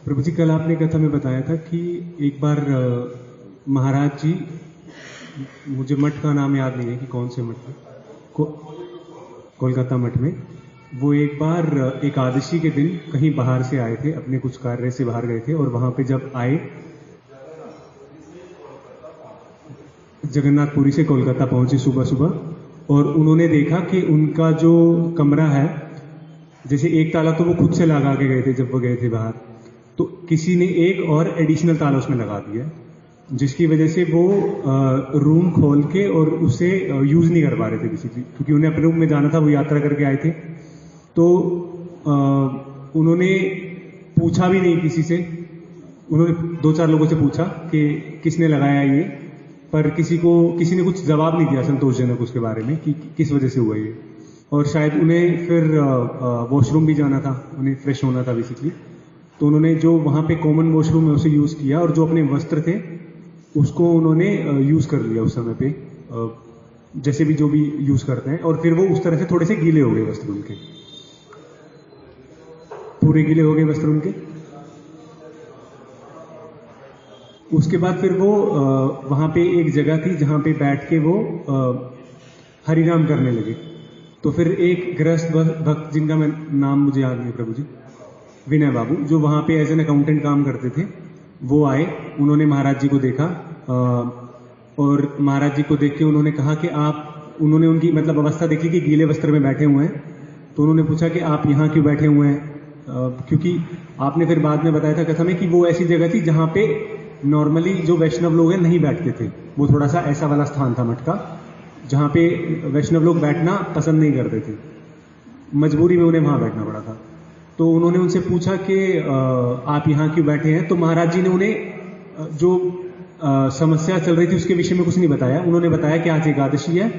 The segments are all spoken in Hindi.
प्रभु जी, कल आपने कथा में बताया था कि एक बार महाराज जी, मुझे मठ का नाम याद नहीं है कि कौन से मठ में, कोलकाता मठ में, वो एक बार एकादशी के दिन कहीं बाहर से आए थे, अपने कुछ कार्य से बाहर गए थे, और वहां पे जब आए, जगन्नाथपुरी से कोलकाता पहुंचे सुबह सुबह, और उन्होंने देखा कि उनका जो कमरा है, जैसे एक ताला तो वो खुद से लगा के गए थे जब वो गए थे बाहर, तो किसी ने एक और एडिशनल ताला उसमें लगा दिया, जिसकी वजह से वो रूम खोल के और उसे यूज नहीं कर पा रहे थे बेसिकली, क्योंकि उन्हें अपने रूम में जाना था, वो यात्रा करके आए थे। तो उन्होंने पूछा भी नहीं किसी से, उन्होंने 2-4 लोगों से पूछा कि किसने लगाया ये, पर किसी ने कुछ जवाब नहीं दिया संतोषजनक उसके बारे में कि किस वजह से हुआ ये। और शायद उन्हें फिर वॉशरूम भी जाना था, उन्हें फ्रेश होना था बेसिकली, तो उन्होंने जो वहां पे कॉमन वॉशरूम है उसे यूज किया, और जो अपने वस्त्र थे उसको उन्होंने यूज कर लिया उस समय पे, जैसे भी जो भी यूज करते हैं, और फिर वो उस तरह से थोड़े से गीले हो गए वस्त्र उनके, पूरे गीले हो गए वस्त्र उनके। उसके बाद फिर वो वहां पे एक जगह थी जहां पे बैठ के वो हरिनाम करने लगे। तो फिर एक गृहस्थ भक्त, जिनका मैं नाम मुझे याद नहीं है प्रभु जी, विनय बाबू, जो वहां पे एज एन अकाउंटेंट काम करते थे, वो आए, उन्होंने महाराज जी को देखा, और महाराज जी को देख के उन्होंने कहा कि उन्होंने उनकी मतलब अवस्था देखी कि गीले वस्त्र में बैठे हुए हैं, तो उन्होंने पूछा कि आप यहाँ क्यों बैठे हुए हैं, क्योंकि आपने फिर बाद में बताया था कथा में कि वो ऐसी जगह थी जहां पे नॉर्मली जो वैष्णव लोग हैं नहीं बैठते थे, वो थोड़ा सा ऐसा वाला स्थान था मठ का, जहां पे वैष्णव लोग बैठना पसंद नहीं करते थे, मजबूरी में उन्हें वहां बैठना पड़ा था। तो उन्होंने उनसे पूछा कि आप यहाँ क्यों बैठे हैं, तो महाराज जी ने उन्हें जो समस्या चल रही थी उसके विषय में कुछ नहीं बताया, उन्होंने बताया कि आज एकादशी है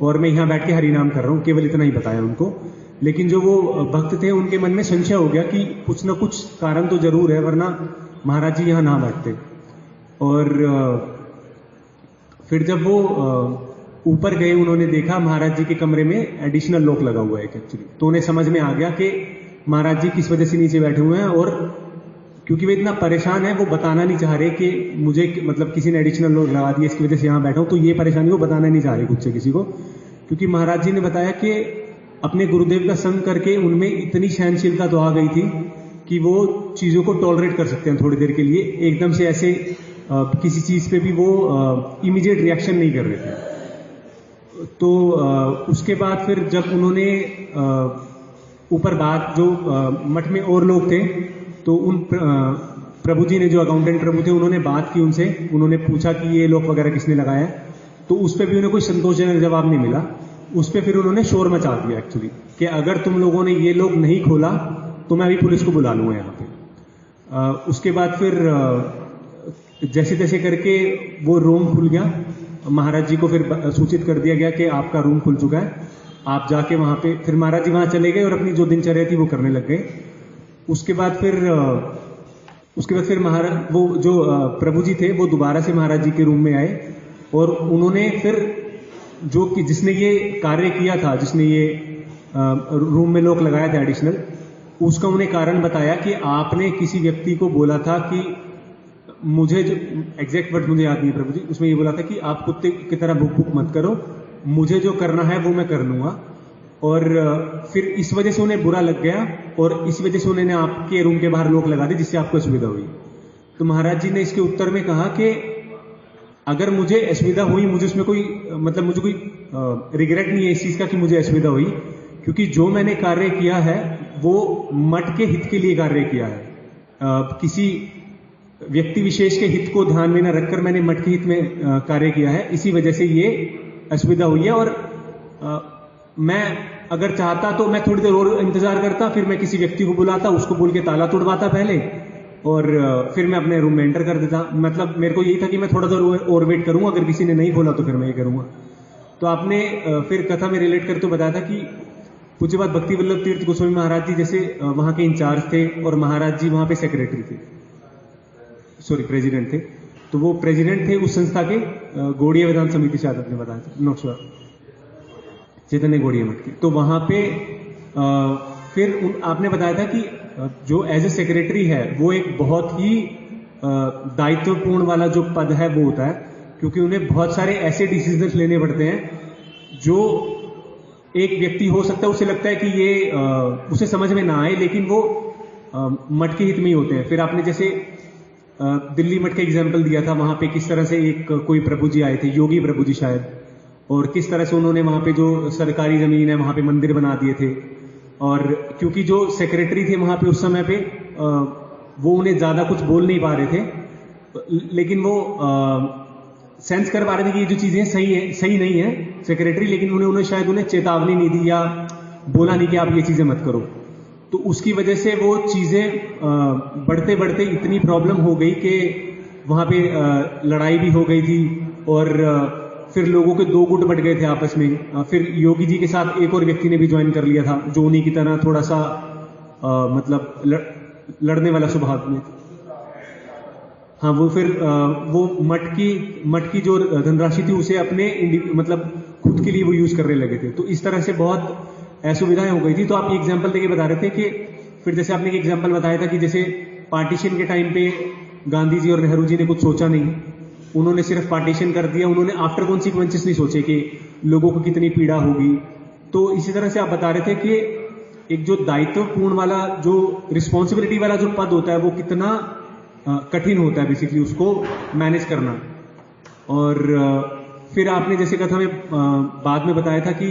और मैं यहाँ बैठ के हरिनाम कर रहा हूँ, केवल इतना ही बताया उनको। लेकिन जो वो भक्त थे उनके मन में संशय हो गया कि कुछ ना कुछ कारण तो जरूर है, वरना महाराज जी यहाँ ना बैठते। और फिर जब वो ऊपर गए, उन्होंने देखा महाराज जी के कमरे में एडिशनल लॉक लगा हुआ है एक्चुअली, तो उन्हें समझ में आ गया कि महाराज जी किस वजह से नीचे बैठे हुए हैं, और क्योंकि वे इतना परेशान है, वो बताना नहीं चाह रहे कि मुझे मतलब किसी ने एडिशनल लॉक लगा दिया, इसकी वजह से यहाँ बैठा हूं, तो ये परेशानी वो बताना नहीं चाह रहे खुद से किसी को, क्योंकि महाराज जी ने बताया कि अपने गुरुदेव का संग करके उनमें इतनी सहनशीलता तो आ गई थी कि वो चीजों को टॉलरेट कर सकते हैं थोड़ी देर के लिए, एकदम से ऐसे किसी चीज पे भी वो इमीडिएट रिएक्शन नहीं कर रहे थे। तो उसके बाद फिर जब उन्होंने ऊपर बात, जो मठ में और लोग थे, तो उन प्रभु जी ने, जो अकाउंटेंट प्रभु थे, उन्होंने बात की उनसे, उन्होंने पूछा कि ये लॉक वगैरह किसने लगाया, तो उस पर भी उन्हें कोई संतोषजनक जवाब नहीं मिला। उस पर फिर उन्होंने शोर मचा दिया एक्चुअली कि अगर तुम लोगों ने ये लॉक नहीं खोला तो मैं अभी पुलिस को बुला लूंगा यहाँ पे। उसके बाद फिर जैसे तैसे करके वो रूम खुल गया, महाराज जी को फिर सूचित कर दिया गया कि आपका रूम खुल चुका है, आप जाके वहां पे, फिर महाराज जी वहां चले गए और अपनी जो दिनचर्या थी वो करने लग गए। उसके बाद फिर महाराज, वो जो प्रभु जी थे, वो दोबारा से महाराज जी के रूम में आए, और उन्होंने फिर जो कि जिसने ये कार्य किया था, जिसने ये रूम में लॉक लगाया था एडिशनल, उसका उन्हें कारण बताया कि आपने किसी व्यक्ति को बोला था कि मुझे, जो एग्जैक्ट वर्ड मुझे याद नहीं है प्रभु जी, उसमें ये बोला था कि आप कुत्ते की तरह भूख भूख मत करो, मुझे जो करना है वो मैं कर लूंगा। और फिर इस वजह से उन्हें बुरा लग गया, और इस वजह से उन्होंने आपके रूम के बाहर लॉक लगा दी, जिससे आपको असुविधा हुई। तो महाराज जी ने इसके उत्तर में कहा कि अगर मुझे असुविधा हुई, मुझे उसमें कोई मतलब मुझे कोई रिग्रेट नहीं है इस चीज का कि मुझे असुविधा हुई, क्योंकि जो मैंने कार्य किया है वो मठ के हित के लिए कार्य किया है, किसी व्यक्ति विशेष के हित को ध्यान में न रखकर मैंने मठ के हित में कार्य किया है, इसी वजह से ये असुविधा हुई है। और मैं अगर चाहता तो मैं थोड़ी देर और इंतजार करता, फिर मैं किसी व्यक्ति को बुलाता, उसको बोल के ताला तोड़वाता पहले, और फिर मैं अपने रूम में एंटर कर देता। मतलब मेरे को यही था कि मैं थोड़ा देर और वेट करूंगा, अगर किसी ने नहीं खोला तो फिर मैं ये करूंगा। तो आपने फिर कथा में रिलेट करते बताया था कि पूज्य बात भक्ति वल्लभ तीर्थ गोस्वामी महाराज जी जैसे वहां के इंचार्ज थे, और महाराज जी वहां पे सेक्रेटरी थे, सॉरी प्रेसिडेंट थे, तो वो प्रेसिडेंट थे उस संस्था के, गौड़िया वेदांत समिति शायद आपने बताया था, नॉट श्योर, चैतन्य गौड़िया मठ के। तो वहां पे फिर आपने बताया था कि जो एज ए सेक्रेटरी है वो एक बहुत ही दायित्वपूर्ण वाला जो पद है वो होता है, क्योंकि उन्हें बहुत सारे ऐसे डिसीजंस लेने पड़ते हैं जो एक व्यक्ति हो सकता है उसे लगता है कि ये उसे समझ में ना आए, लेकिन वो मठ के हित में ही होते हैं। फिर आपने जैसे दिल्ली मठ का एग्जाम्पल दिया था, वहां पे किस तरह से एक कोई प्रभु जी आए थे, योगी प्रभु जी शायद, और किस तरह से उन्होंने वहां पे जो सरकारी जमीन है वहां पे मंदिर बना दिए थे। और क्योंकि जो सेक्रेटरी थे वहां पे उस समय पे वो उन्हें ज्यादा कुछ बोल नहीं पा रहे थे, लेकिन वो सेंस कर पा रहे थे कि ये जो चीजें सही नहीं है सेक्रेटरी, लेकिन उन्हें शायद उन्हें चेतावनी नहीं दी या बोला नहीं कि आप ये चीजें मत करो। तो उसकी वजह से वो चीजें बढ़ते बढ़ते इतनी प्रॉब्लम हो गई कि वहां पे लड़ाई भी हो गई थी, और फिर लोगों के दो गुट बट गए थे आपस में। फिर योगी जी के साथ एक और व्यक्ति ने भी ज्वाइन कर लिया था जो उन्हीं की तरह थोड़ा सा मतलब लड़ने वाला स्वभाव में। हाँ, वो फिर वो मठ की जो धनराशि थी उसे अपने मतलब खुद के लिए वो यूज करने लगे थे। तो इस तरह से बहुत असुविधाएं हो गई थी। तो आप ये एग्जाम्पल देके बता रहे थे कि फिर जैसे आपने एक एग्जाम्पल बताया था कि जैसे पार्टीशन के टाइम पे गांधी जी और नेहरू जी ने कुछ सोचा नहीं, उन्होंने सिर्फ पार्टीशन कर दिया, उन्होंने आफ्टर कॉन्सिक्वेंसेस नहीं सोचे कि लोगों को कितनी पीड़ा होगी। तो इसी तरह से आप बता रहे थे कि एक जो दायित्वपूर्ण वाला जो रिस्पॉन्सिबिलिटी वाला जो पद होता है वो कितना कठिन होता है बेसिकली उसको मैनेज करना। और फिर आपने जैसे कथा में बाद में बताया था कि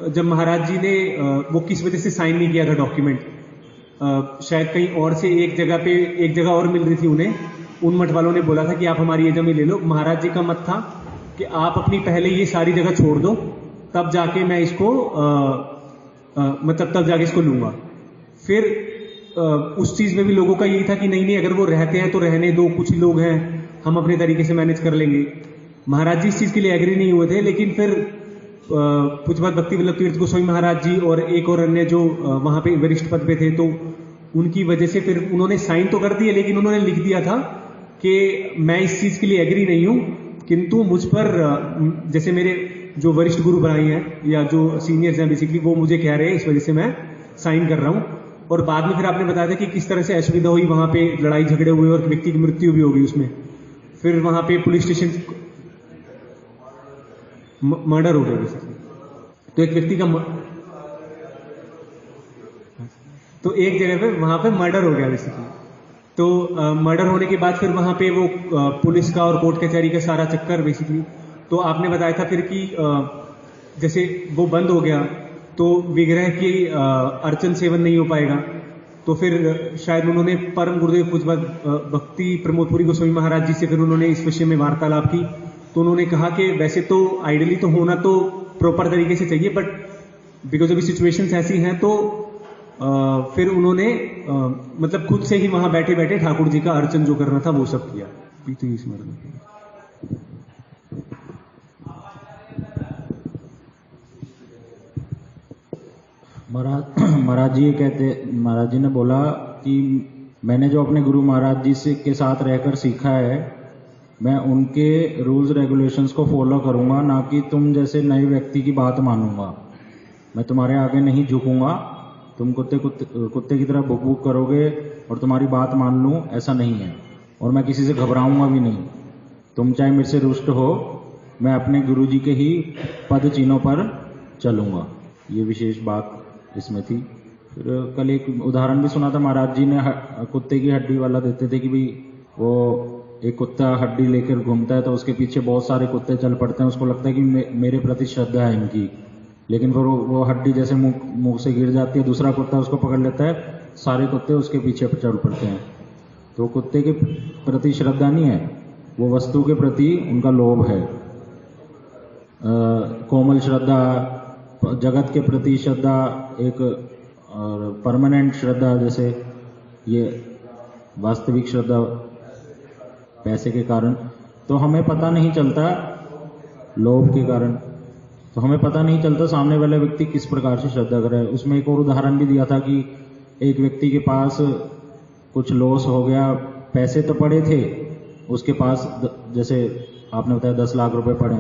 जब महाराज जी ने वो किस वजह से साइन नहीं किया था डॉक्यूमेंट, शायद कहीं और से एक जगह और मिल रही थी उन्हें, उन मठ वालों ने बोला था कि आप हमारी ये जमीन ले लो। महाराज जी का मत था कि आप अपनी पहले ये सारी जगह छोड़ दो, तब जाके मैं इसको मतलब तब जाके इसको लूंगा। फिर उस चीज में भी लोगों का यही था कि नहीं अगर वो रहते हैं तो रहने दो, कुछ लोग हैं हम अपने तरीके से मैनेज कर लेंगे। महाराज जी इस चीज के लिए एग्री नहीं हुए थे, लेकिन फिर पूज्यपाद भक्ति वल्लभ तीर्थ गोस्वामी महाराज जी और एक और अन्य जो वहां पे वरिष्ठ पद पे थे, तो उनकी वजह से फिर उन्होंने साइन तो कर दिए, लेकिन उन्होंने लिख दिया था कि मैं इस चीज के लिए एग्री नहीं हूं, किंतु मुझ पर जैसे मेरे जो वरिष्ठ गुरु भाई हैं या जो सीनियर्स हैं बेसिकली वो मुझे कह रहे हैं, इस वजह से मैं साइन कर रहा हूं। और बाद में फिर आपने बताया था कि किस तरह से असुविधा हुई, वहां पे लड़ाई झगड़े हुए और व्यक्ति की मृत्यु भी हो गई उसमें। फिर वहां पे पुलिस स्टेशन मर्डर हो गया बेसिकली। तो एक व्यक्ति का तो एक जगह पे वहां पे मर्डर हो गया बेसिकली। तो मर्डर होने के बाद फिर वहां पे वो पुलिस का और कोर्ट कचहरी का सारा चक्कर बेसिकली। तो आपने बताया था फिर कि जैसे वो बंद हो गया तो विग्रह की अर्चन सेवन नहीं हो पाएगा। तो फिर शायद उन्होंने परम गुरुदेव पूज्यपाद भक्ति प्रमोदपुरी गोस्वामी महाराज जी से फिर उन्होंने इस विषय में वार्तालाप की। तो उन्होंने कहा कि वैसे तो आइडियली तो होना तो प्रॉपर तरीके से चाहिए, बट बिकॉज अभी सिचुएशंस ऐसी हैं तो फिर उन्होंने मतलब खुद से ही वहां बैठे बैठे ठाकुर जी का अर्चन जो करना था वो सब किया। तो ये स्मरण महाराज जी ने बोला कि मैंने जो अपने गुरु महाराज जी से के साथ रहकर सीखा है मैं उनके रूल्स रेगुलेशंस को फॉलो करूंगा, ना कि तुम जैसे नए व्यक्ति की बात मानूंगा। मैं तुम्हारे आगे नहीं झुकूंगा, तुम कुत्ते की तरह बुक बुक करोगे और तुम्हारी बात मान लूं, ऐसा नहीं है। और मैं किसी से घबराऊंगा भी नहीं। तुम चाहे मेरे से रुष्ट हो, मैं अपने गुरुजी के ही पद चिन्हों पर चलूंगा। ये विशेष बात इसमें थी। फिर कल एक उदाहरण भी सुना था, महाराज जी ने कुत्ते की हड्डी वाला देते थे कि भाई वो एक कुत्ता हड्डी लेकर घूमता है तो उसके पीछे बहुत सारे कुत्ते चल पड़ते हैं, उसको लगता है कि मेरे प्रति श्रद्धा है इनकी, लेकिन फिर वो हड्डी जैसे मुंह से गिर जाती है, दूसरा कुत्ता उसको पकड़ लेता है, सारे कुत्ते उसके पीछे चल पड़ते हैं। तो कुत्ते के प्रति श्रद्धा नहीं है, वो वस्तु के प्रति उनका लोभ है। कोमल श्रद्धा, जगत के प्रति श्रद्धा, एक और परमानेंट श्रद्धा, जैसे ये वास्तविक श्रद्धा पैसे के कारण। तो हमें पता नहीं चलता, लोभ के कारण तो हमें पता नहीं चलता सामने वाला व्यक्ति किस प्रकार से श्रद्धा कर रहा है। उसमें एक और उदाहरण भी दिया था कि एक व्यक्ति के पास कुछ लॉस हो गया, पैसे तो पड़े थे उसके पास, जैसे आपने बताया 10 लाख रुपए पड़े,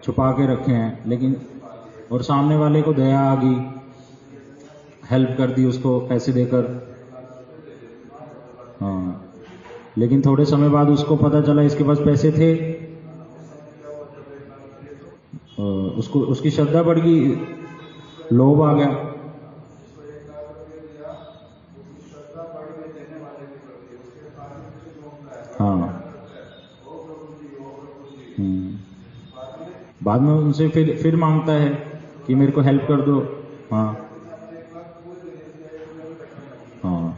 छुपा के रखे हैं, लेकिन और सामने वाले को दया आ गई, हेल्प कर दी उसको पैसे देकर। हाँ, लेकिन थोड़े समय बाद उसको पता चला इसके पास पैसे थे, उसको उसकी श्रद्धा बढ़ गई, लोभ आ गया। हाँ, बाद में उनसे फिर मांगता है कि मेरे को हेल्प कर दो। हाँ हाँ,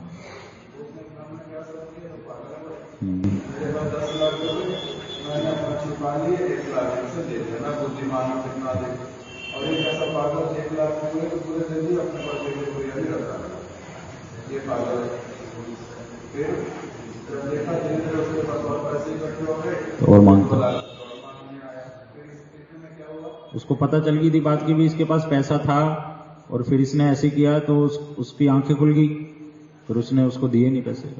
और एक ऐसा पागल 1 लाख पूरे तो पूरे दे दिए अपने पास देखे कोई अभी रखा ये पागल। फिर जब देखा धीरे उसके पास और पैसे इकट्ठे हो गए और मांगता। उसको पता चल गई थी बात की भी इसके पास पैसा था, और फिर इसने ऐसे किया तो उसकी आंखें खुल गई, फिर उसने उसको दिए नहीं पैसे।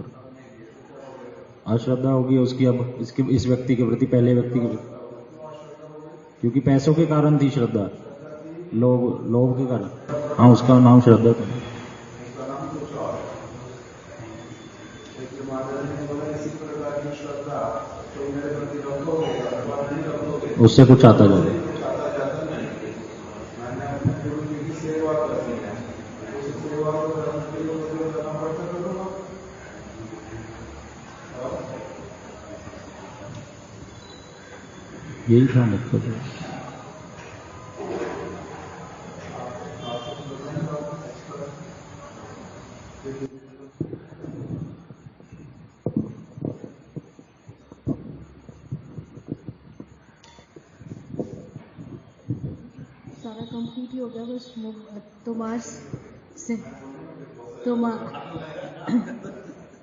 अश्रद्धा होगी उसकी अब इस व्यक्ति के प्रति, पहले व्यक्ति के प्रति, क्योंकि पैसों के कारण थी श्रद्धा, लोभ के कारण। हाँ, उसका नाम श्रद्धा था। उससे कुछ आता जाए। यही था मतलब। सारा कंप्लीट ही हो गया, बस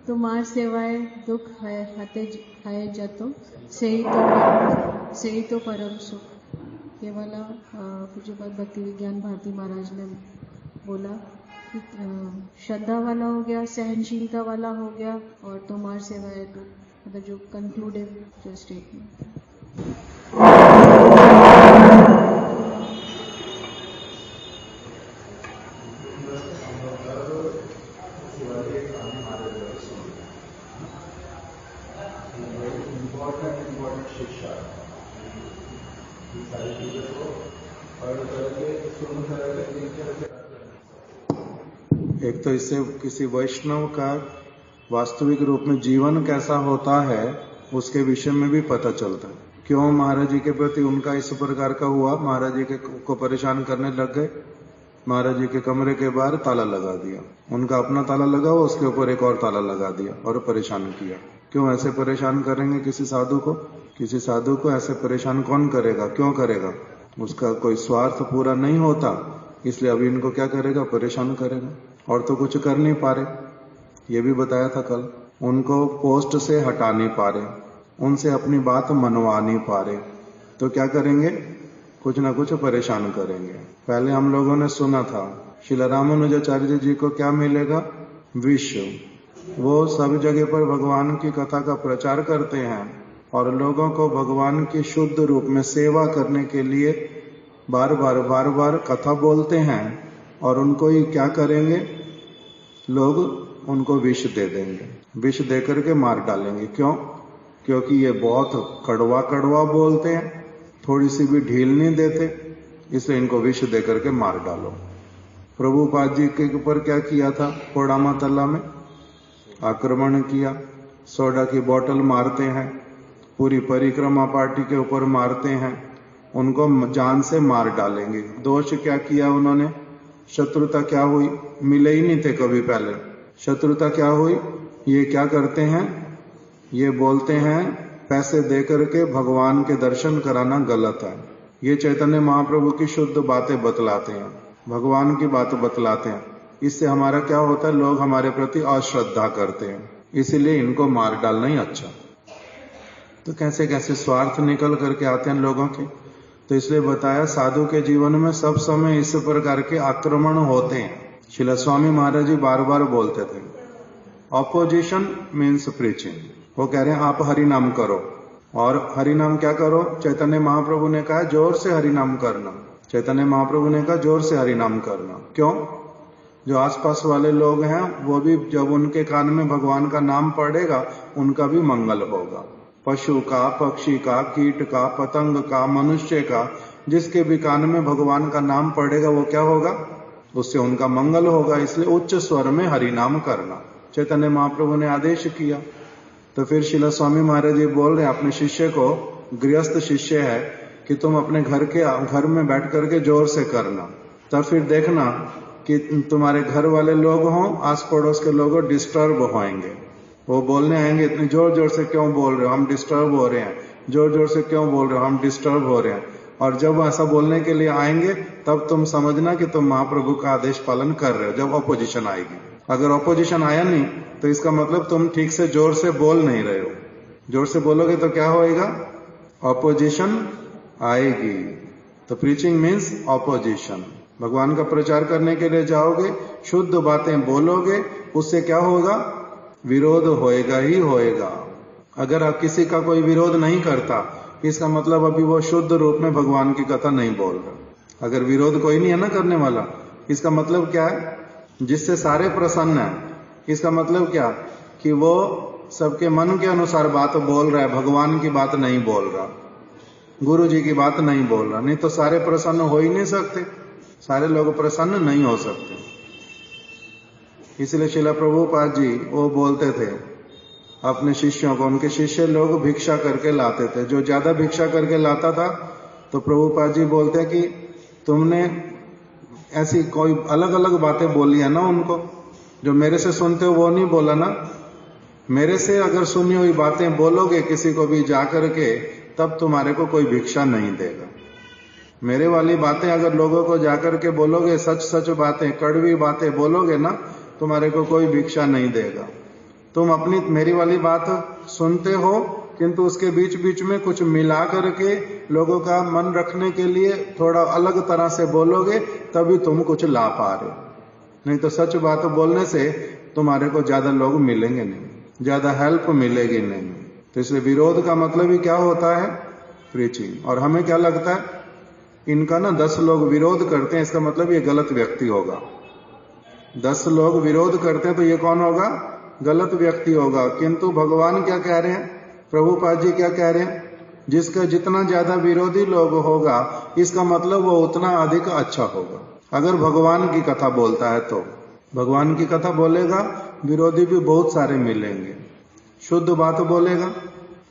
तुम्हार सेवाए दुख हते जतो सही तो परम सुख। ये वाला पूज्यपाद भक्ति विज्ञान भारती महाराज ने बोला कि श्रद्धा वाला हो गया, सहनशीलता वाला हो गया, और तुम्हार सेवाए दुख, मतलब जो कंक्लूडिव जो स्टेटमेंट। एक तो इससे किसी वैष्णव का वास्तविक रूप में जीवन कैसा होता है उसके विषय में भी पता चलता है। क्यों महाराज जी के प्रति उनका इस प्रकार का हुआ, महाराज जी को परेशान करने लग गए, महाराज जी के कमरे के बाहर ताला लगा दिया, उनका अपना ताला लगा हुआ, उसके ऊपर एक और ताला लगा दिया और परेशान किया। क्यों ऐसे परेशान करेंगे किसी साधु को? किसी साधु को ऐसे परेशान कौन करेगा? क्यों करेगा? उसका कोई स्वार्थ पूरा नहीं होता, इसलिए अभी इनको क्या करेगा? परेशान करेगा। और तो कुछ कर नहीं पा रहे, ये भी बताया था कल। उनको पोस्ट से हटा नहीं पा रहे, उनसे अपनी बात मनवा नहीं पा रहे, तो क्या करेंगे? कुछ ना कुछ परेशान करेंगे। पहले हम लोगों ने सुना था श्रील रामानुजाचार्य जी को क्या मिलेगा? विश्व। वो सब जगह पर भगवान की कथा का प्रचार करते हैं और लोगों को भगवान की शुद्ध रूप में सेवा करने के लिए बार बार कथा बोलते हैं, और उनको ही क्या करेंगे? लोग उनको विष दे देंगे, विष दे करके मार डालेंगे। क्यों? क्योंकि ये बहुत कड़वा बोलते हैं, थोड़ी सी भी ढील नहीं देते, इसलिए इनको विष दे करके मार डालो। प्रभुपाद जी के ऊपर क्या किया था? कोडामा तला में आक्रमण किया, सोडा की बोतल मारते हैं, पूरी परिक्रमा पार्टी के ऊपर मारते हैं, उनको जान से मार डालेंगे। दोष क्या किया उन्होंने? शत्रुता क्या हुई? मिले ही नहीं थे कभी पहले, शत्रुता क्या हुई? ये क्या करते हैं? ये बोलते हैं पैसे दे करके भगवान के दर्शन कराना गलत है। ये चैतन्य महाप्रभु की शुद्ध बातें बतलाते हैं, भगवान की बात बतलाते हैं। इससे हमारा क्या होता है? लोग हमारे प्रति अश्रद्धा करते हैं, इसीलिए इनको मार डालना ही अच्छा। तो कैसे कैसे स्वार्थ निकल करके आते हैं लोगों के। तो इसलिए बताया साधु के जीवन में सब समय इस प्रकार के आक्रमण होते हैं। श्रील स्वामी महाराज जी बार बार बोलते थे, ऑपोजिशन मीन्स प्रीचिंग। वो कह रहे हैं आप हरि नाम करो, और हरि नाम क्या करो? चैतन्य महाप्रभु ने कहा जोर से हरि नाम करना। चैतन्य महाप्रभु ने कहा जोर से हरि नाम करना। क्यों? जो आसपास वाले लोग हैं वो भी जब उनके कान में भगवान का नाम पड़ेगा उनका भी मंगल होगा। पशु का, पक्षी का, कीट का, पतंग का, मनुष्य का, जिसके भी कान में भगवान का नाम पड़ेगा वो क्या होगा? उससे उनका मंगल होगा। इसलिए उच्च स्वर में हरि नाम करना चैतन्य महाप्रभु ने आदेश किया। तो फिर शिला स्वामी महाराज जी बोल रहे हैं अपने शिष्य को, गृहस्थ शिष्य है, कि तुम अपने घर में बैठ करके जोर से करना, तब फिर देखना कि तुम्हारे घर वाले लोग हों, आस पड़ोस के लोग डिस्टर्ब होंगे। वो बोलने आएंगे इतनी जोर जोर से क्यों बोल रहे हो, हम डिस्टर्ब हो रहे हैं, जोर जोर से क्यों बोल रहे हो, हम डिस्टर्ब हो रहे हैं। और जब वो ऐसा बोलने के लिए आएंगे तब तुम समझना कि तुम महाप्रभु का आदेश पालन कर रहे हो। जब ऑपोजिशन आएगी, अगर ऑपोजिशन आया नहीं तो इसका मतलब तुम ठीक से जोर से बोल नहीं रहे हो। जोर से बोलोगे तो क्या होएगा? ऑपोजिशन आएगी। तो प्रीचिंग मीन्स ऑपोजिशन। भगवान का प्रचार करने के लिए जाओगे, शुद्ध बातें बोलोगे, उससे क्या होगा? विरोध होएगा ही होएगा। अगर आप किसी का कोई विरोध नहीं करता, इसका मतलब अभी वो शुद्ध रूप में भगवान की कथा नहीं बोल रहा। अगर विरोध कोई नहीं है ना करने वाला, इसका मतलब क्या है? जिससे सारे प्रसन्न है। इसका मतलब क्या? कि वो सबके मन के अनुसार बात बोल रहा है, भगवान की बात नहीं बोल रहा, गुरु जी की बात नहीं बोल रहा। नहीं तो सारे प्रसन्न हो ही नहीं सकते, सारे लोग प्रसन्न नहीं हो सकते। इसलिए श्रील प्रभुपाद जी वो बोलते थे अपने शिष्यों को, उनके शिष्य लोग भिक्षा करके लाते थे। जो ज्यादा भिक्षा करके लाता था तो प्रभुपाद जी बोलते कि तुमने ऐसी कोई अलग अलग बातें बोली है ना उनको, जो मेरे से सुनते हो वो नहीं बोला ना। मेरे से अगर सुनी हुई बातें बोलोगे किसी को भी जाकर के, तब तुम्हारे को कोई भिक्षा नहीं देगा। मेरे वाली बातें अगर लोगों को जाकर के बोलोगे, सच सच बातें, कड़वी बातें बोलोगे ना, तुम्हारे को कोई भिक्षा नहीं देगा। तुम अपनी मेरी वाली बात सुनते हो, किंतु उसके बीच बीच में कुछ मिला करके लोगों का मन रखने के लिए थोड़ा अलग तरह से बोलोगे, तभी तुम कुछ ला पा रहे हो। नहीं तो सच बात बोलने से तुम्हारे को ज्यादा लोग मिलेंगे नहीं, ज्यादा हेल्प मिलेगी नहीं। तो इसलिए विरोध का मतलब ही क्या होता है? प्रीचिंग। और हमें क्या लगता है, इनका ना 10 लोग विरोध करते हैं, इसका मतलब ये गलत व्यक्ति होगा। 10 लोग विरोध करते हैं तो ये कौन होगा? गलत व्यक्ति होगा। किंतु भगवान क्या कह रहे हैं, प्रभुपाद जी क्या कह रहे हैं? जिसका जितना ज्यादा विरोधी लोग होगा, इसका मतलब वो उतना अधिक अच्छा होगा। अगर भगवान की कथा बोलता है तो भगवान की कथा बोलेगा, विरोधी भी बहुत सारे मिलेंगे। शुद्ध बात बोलेगा,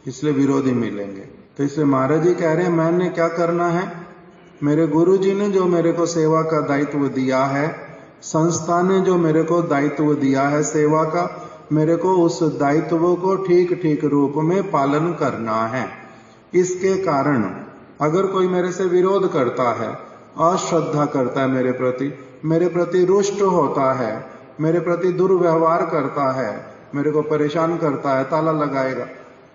इसलिए विरोधी मिलेंगे। तो इसलिए महाराज जी कह रहे हैं मैंने क्या करना है, मेरे गुरु जी ने जो मेरे को सेवा का दायित्व दिया है, संस्था ने जो मेरे को दायित्व दिया है सेवा का, मेरे को उस दायित्व को ठीक ठीक रूप में पालन करना है। इसके कारण अगर कोई मेरे से विरोध करता है, अश्रद्धा करता है, मेरे प्रति रुष्ट होता है, मेरे प्रति दुर्व्यवहार करता है, मेरे को परेशान करता है, ताला लगाएगा,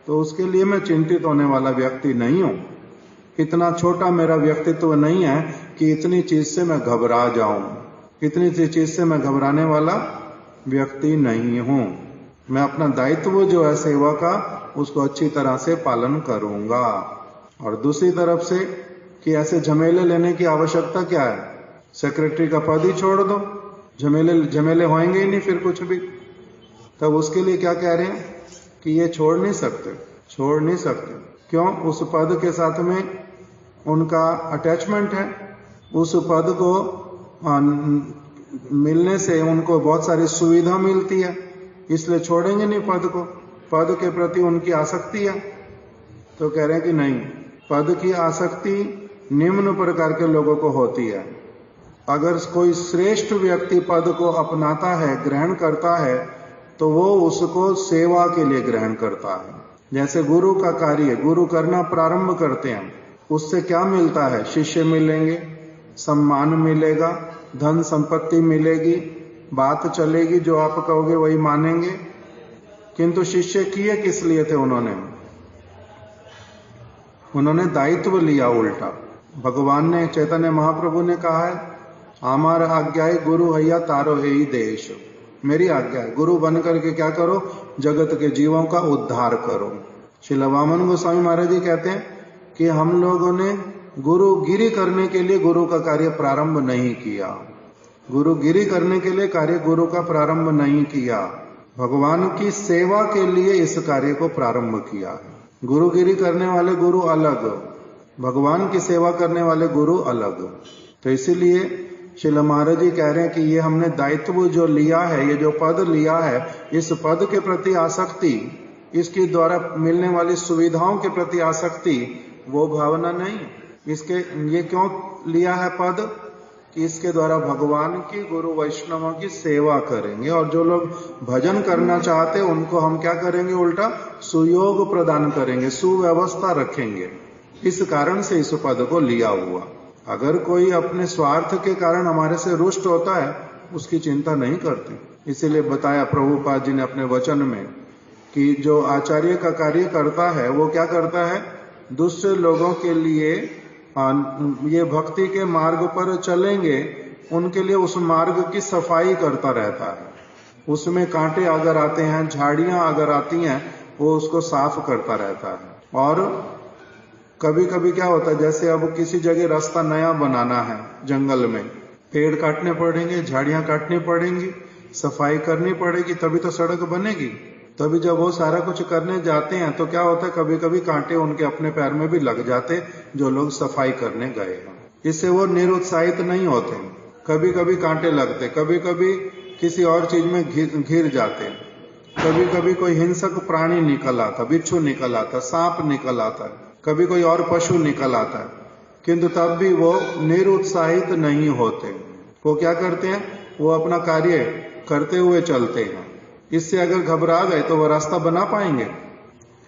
तो उसके लिए मैं चिंतित होने वाला व्यक्ति नहीं हूं। इतना छोटा मेरा व्यक्तित्व नहीं है कि इतनी चीज से मैं घबरा जाऊं। इतनी चीज से मैं घबराने वाला व्यक्ति नहीं हूं। मैं अपना दायित्व जो है सेवा का, उसको अच्छी तरह से पालन करूंगा। और दूसरी तरफ से कि ऐसे झमेले लेने की आवश्यकता क्या है? सेक्रेटरी का पद ही छोड़ दो, झमेले होंगे ही नहीं फिर कुछ भी। तब उसके लिए क्या कह रहे हैं कि ये छोड़ नहीं सकते। क्यों? उस पद के साथ में उनका अटैचमेंट है। उस पद को मिलने से उनको बहुत सारी सुविधा मिलती है, इसलिए छोड़ेंगे नहीं पद को। पद के प्रति उनकी आसक्ति है। तो कह रहे हैं कि नहीं, पद की आसक्ति निम्न प्रकार के लोगों को होती है। अगर कोई श्रेष्ठ व्यक्ति पद को अपनाता है, ग्रहण करता है, तो वो उसको सेवा के लिए ग्रहण करता है। जैसे गुरु का कार्य गुरु करना प्रारंभ करते हैं, उससे क्या मिलता है? शिष्य मिलेंगे, सम्मान मिलेगा, धन संपत्ति मिलेगी, बात चलेगी, जो आप कहोगे वही मानेंगे। किंतु शिष्य किए किस लिए थे? उन्होंने दायित्व लिया उल्टा। भगवान ने, चैतन्य महाप्रभु ने कहा है, आमार आज्ञा है गुरु हैया तारो है ही देश। मेरी आज्ञा है, गुरु बन करके क्या करो? जगत के जीवों का उद्धार करो। श्री वामन गोस्वामी महाराज जी कहते हैं कि हम लोगों ने गुरुगिरी करने के लिए गुरु का कार्य प्रारंभ नहीं किया। गुरुगिरी करने के लिए कार्य गुरु का प्रारंभ नहीं किया, भगवान की सेवा के लिए इस कार्य को प्रारंभ किया। गुरुगिरी करने वाले गुरु अलग, भगवान की सेवा करने वाले गुरु अलग। तो इसीलिए श्रील महाराज जी कह रहे हैं कि ये हमने दायित्व जो लिया है, ये जो पद लिया है, इस पद के प्रति आसक्ति, इसके द्वारा मिलने वाली सुविधाओं के प्रति आसक्ति, वो भावना नहीं। इसके ये क्यों लिया है पद कि इसके द्वारा भगवान की, गुरु वैष्णवों की सेवा करेंगे, और जो लोग भजन करना चाहते हैं उनको हम क्या करेंगे, उल्टा सुयोग प्रदान करेंगे, सुव्यवस्था रखेंगे। इस कारण से इस पद को लिया हुआ। अगर कोई अपने स्वार्थ के कारण हमारे से रुष्ट होता है, उसकी चिंता नहीं करते। इसीलिए बताया प्रभुपाद जी ने अपने वचन में कि जो आचार्य का कार्य करता है वो क्या करता है, दूसरे लोगों के लिए ये भक्ति के मार्ग पर चलेंगे, उनके लिए उस मार्ग की सफाई करता रहता है। उसमें कांटे अगर आते हैं, झाड़ियां अगर आती हैं, वो उसको साफ करता रहता है। और कभी कभी क्या होता है, जैसे अब किसी जगह रास्ता नया बनाना है, जंगल में पेड़ काटने पड़ेंगे, झाड़ियां काटनी पड़ेंगी, सफाई करनी पड़ेगी, तभी तो सड़क बनेगी। तभी जब वो सारा कुछ करने जाते हैं तो क्या होता है, कभी कभी कांटे उनके अपने पैर में भी लग जाते, जो लोग सफाई करने गए हैं। इससे वो निरुत्साहित नहीं होते। कभी कभी कांटे लगते, कभी कभी किसी और चीज में घिर जाते, कभी कभी कोई हिंसक प्राणी निकल आता, बिच्छू निकल आता, सांप निकल आता, कभी कोई और पशु निकल आता है, किंतु तब भी वो निरुत्साहित नहीं होते। वो क्या करते हैं, वो अपना कार्य करते हुए चलते हैं। इससे अगर घबरा गए तो वो रास्ता बना पाएंगे?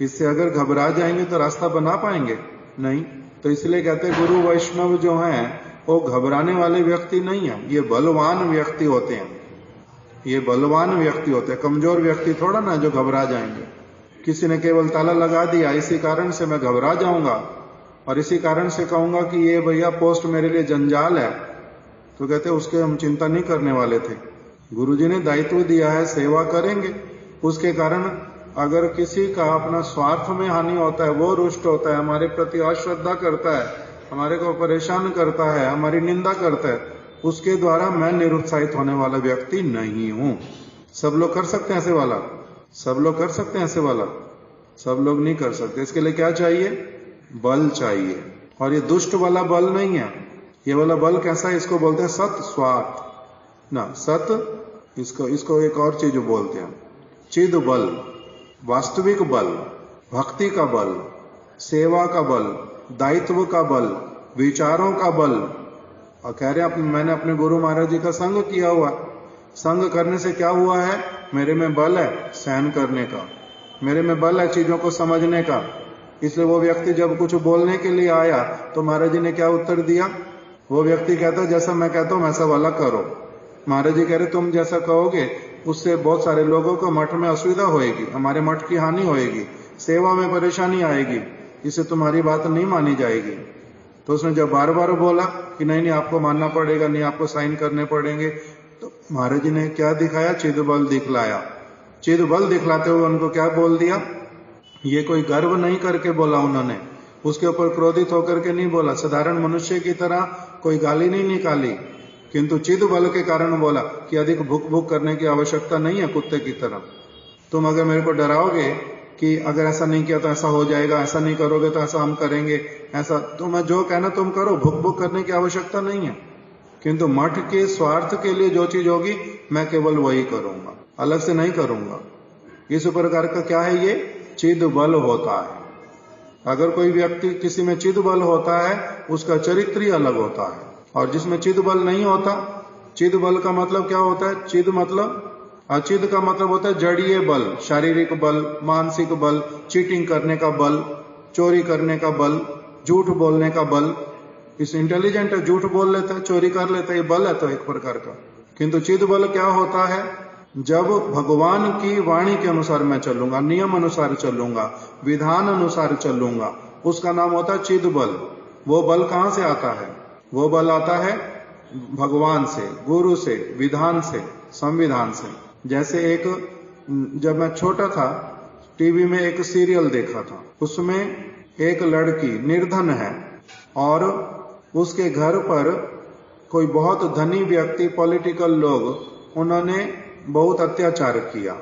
इससे अगर घबरा जाएंगे तो रास्ता बना पाएंगे? नहीं। तो इसलिए कहते हैं गुरु वैष्णव जो हैं वो घबराने वाले व्यक्ति नहीं है, ये बलवान व्यक्ति होते हैं। ये बलवान व्यक्ति होते हैं, कमजोर व्यक्ति थोड़ा ना जो घबरा जाएंगे। किसी ने केवल ताला लगा दिया, इसी कारण से मैं घबरा जाऊंगा और इसी कारण से कहूंगा कि ये भैया पोस्ट मेरे लिए जंजाल है, तो कहते उसके हम चिंता नहीं करने वाले थे। गुरुजी ने दायित्व दिया है, सेवा करेंगे। उसके कारण अगर किसी का अपना स्वार्थ में हानि होता है, वो रुष्ट होता है, हमारे प्रति अश्रद्धा करता है, हमारे को परेशान करता है, हमारी निंदा करता है, उसके द्वारा मैं निरुत्साहित होने वाला व्यक्ति नहीं हूं। सब लोग कर सकते हैं ऐसे वाला? सब लोग कर सकते हैं ऐसे वाला? सब लोग नहीं कर सकते। इसके लिए क्या चाहिए? बल चाहिए। और ये दुष्ट वाला बल नहीं है। ये वाला बल कैसा है, इसको बोलते हैं सत स्वार्थ ना, सत इसको एक और चीज बोलते हैं, चिद बल, वास्तविक बल, भक्ति का बल, सेवा का बल, दायित्व का बल, विचारों का बल। और कह रहे हैं मैंने अपने गुरु महाराज जी का संग किया हुआ। संग करने से क्या हुआ है, मेरे में बल है सहन करने का, मेरे में बल है चीजों को समझने का। इसलिए वो व्यक्ति जब कुछ बोलने के लिए आया तो महाराज जी ने क्या उत्तर दिया? वो व्यक्ति कहता जैसा मैं कहता हूं वैसा वाला करो। महाराज जी कह रहे तुम जैसा कहोगे उससे बहुत सारे लोगों को मठ में असुविधा होएगी, हमारे मठ की हानि होएगी, सेवा में परेशानी आएगी, इससे तुम्हारी बात नहीं मानी जाएगी। तो उसने जब बार बार बोला कि नहीं आपको मानना पड़ेगा, नहीं आपको साइन करने पड़ेंगे, तो महाराज जी ने क्या दिखाया? चिद बल दिखलाया। चिद बल दिखलाते हुए उनको क्या बोल दिया? ये कोई गर्व नहीं करके बोला उन्होंने, उसके ऊपर क्रोधित होकर के नहीं बोला, साधारण मनुष्य की तरह कोई गाली नहीं निकाली, किंतु चिद बल के कारण बोला कि अधिक भूख भूख करने की आवश्यकता नहीं है कुत्ते की तरह। तुम अगर मेरे को डराओगे कि अगर ऐसा नहीं किया तो ऐसा हो जाएगा, ऐसा नहीं करोगे तो ऐसा हम करेंगे, ऐसा तो मैं जो कहना तुम करो, भूख भूख करने की आवश्यकता नहीं है। किंतु मठ के स्वार्थ के लिए जो चीज होगी मैं केवल वही करूंगा, अलग से नहीं करूंगा। इस प्रकार का क्या है? ये चिद बल होता है। अगर कोई व्यक्ति किसी में चिद बल होता है उसका चरित्र ही अलग होता है, और जिसमें चिद बल नहीं होता, चिद बल का मतलब क्या होता है? चिद मतलब, अचिद का मतलब होता है जड़ीय बल, शारीरिक बल, मानसिक बल, चीटिंग करने का बल, चोरी करने का बल, झूठ बोलने का बल। इस इंटेलिजेंट है, झूठ बोल लेता है, चोरी कर लेता है, ये बल है तो एक प्रकार का। किंतु चिद बल क्या होता है? जब भगवान की वाणी के अनुसार मैं चलूंगा, नियम अनुसार चलूंगा, विधान अनुसार चलूंगा, उसका नाम होता है चिद बल। वो बल कहां से आता है? वो बल आता है भगवान से, गुरु से, विधान से, संविधान से। जैसे एक, जब मैं छोटा था टीवी में एक सीरियल देखा था, उसमें एक लड़की निर्धन है, और उसके घर पर कोई बहुत धनी व्यक्ति, पॉलिटिकल लोग, उन्होंने बहुत अत्याचार किया।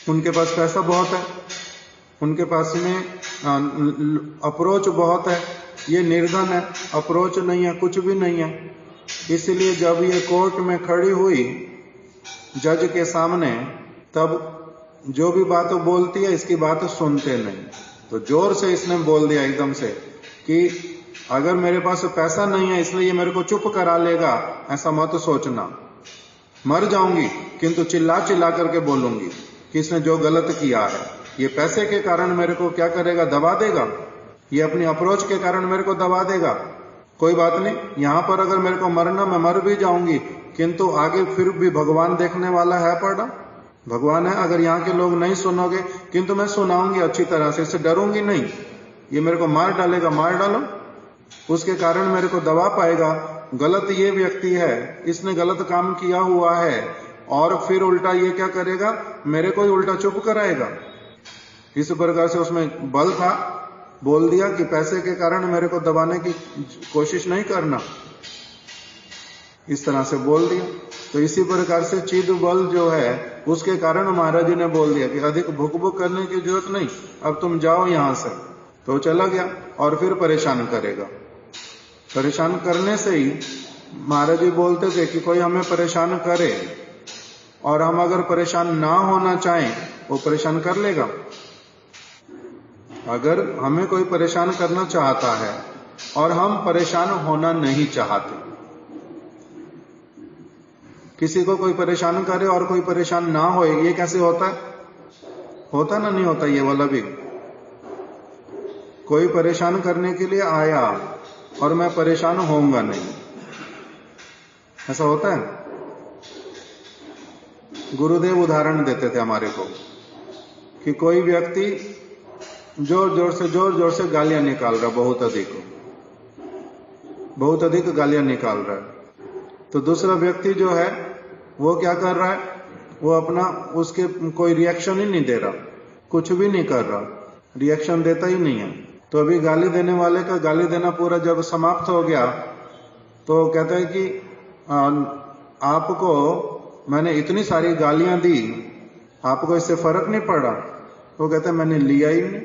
उनके पास पैसा बहुत है, उनके पास में अप्रोच बहुत है, ये निर्धन है, अप्रोच नहीं है, कुछ भी नहीं है। इसलिए जब ये कोर्ट में खड़ी हुई जज के सामने, तब जो भी बात बोलती है इसकी बात सुनते नहीं, तो जोर से इसने बोल दिया एकदम से कि अगर मेरे पास पैसा नहीं है इसलिए ये मेरे को चुप करा लेगा, ऐसा मत सोचना। मर जाऊंगी किंतु चिल्ला चिल्ला करके बोलूंगी कि इसने जो गलत किया है, ये पैसे के कारण मेरे को क्या करेगा, दबा देगा, ये अपनी अप्रोच के कारण मेरे को दबा देगा। कोई बात नहीं, यहां पर अगर मेरे को मरना, मैं मर भी जाऊंगी, किंतु आगे फिर भी भगवान देखने वाला है, पड़ा भगवान है। अगर यहाँ के लोग नहीं सुनोगे, किंतु मैं सुनाऊंगी अच्छी तरह से, इससे डरूंगी नहीं। ये मेरे को मार डालेगा, मार डालो, उसके कारण मेरे को दबा पाएगा। गलत ये व्यक्ति है, इसने गलत काम किया हुआ है, और फिर उल्टा ये क्या करेगा, मेरे को ही उल्टा चुप कराएगा। इस प्रकार से उसमें बल था, बोल दिया कि पैसे के कारण मेरे को दबाने की कोशिश नहीं करना, इस तरह से बोल दिया। तो इसी प्रकार से चिद बल जो है, उसके कारण महाराज जी ने बोल दिया कि अधिक भुक भुक करने की जरूरत नहीं, अब तुम जाओ यहां से। तो चला गया और फिर परेशान करेगा। परेशान करने से ही महाराज जी बोलते थे कि कोई हमें परेशान करे और हम अगर परेशान ना होना चाहें, वो परेशान कर लेगा। अगर हमें कोई परेशान करना चाहता है और हम परेशान होना नहीं चाहते, किसी को कोई परेशान करे और कोई परेशान ना हो, ये कैसे होता है? होता ना, नहीं होता ये वाला भी। कोई परेशान करने के लिए आया और मैं परेशान होऊंगा नहीं, ऐसा होता है? गुरुदेव उदाहरण देते थे हमारे को कि कोई व्यक्ति जोर जोर से गालियां निकाल रहा, बहुत अधिक गालियां निकाल रहा है। तो दूसरा व्यक्ति जो है वो क्या कर रहा है, वो अपना उसके कोई रिएक्शन ही नहीं दे रहा, कुछ भी नहीं कर रहा, रिएक्शन देता ही नहीं है। तो अभी गाली देने वाले का गाली देना पूरा जब समाप्त हो गया, तो कहता है कि आपको मैंने इतनी सारी गालियां दी, आपको इससे फर्क नहीं पड़ा? वो कहता है मैंने लिया ही नहीं,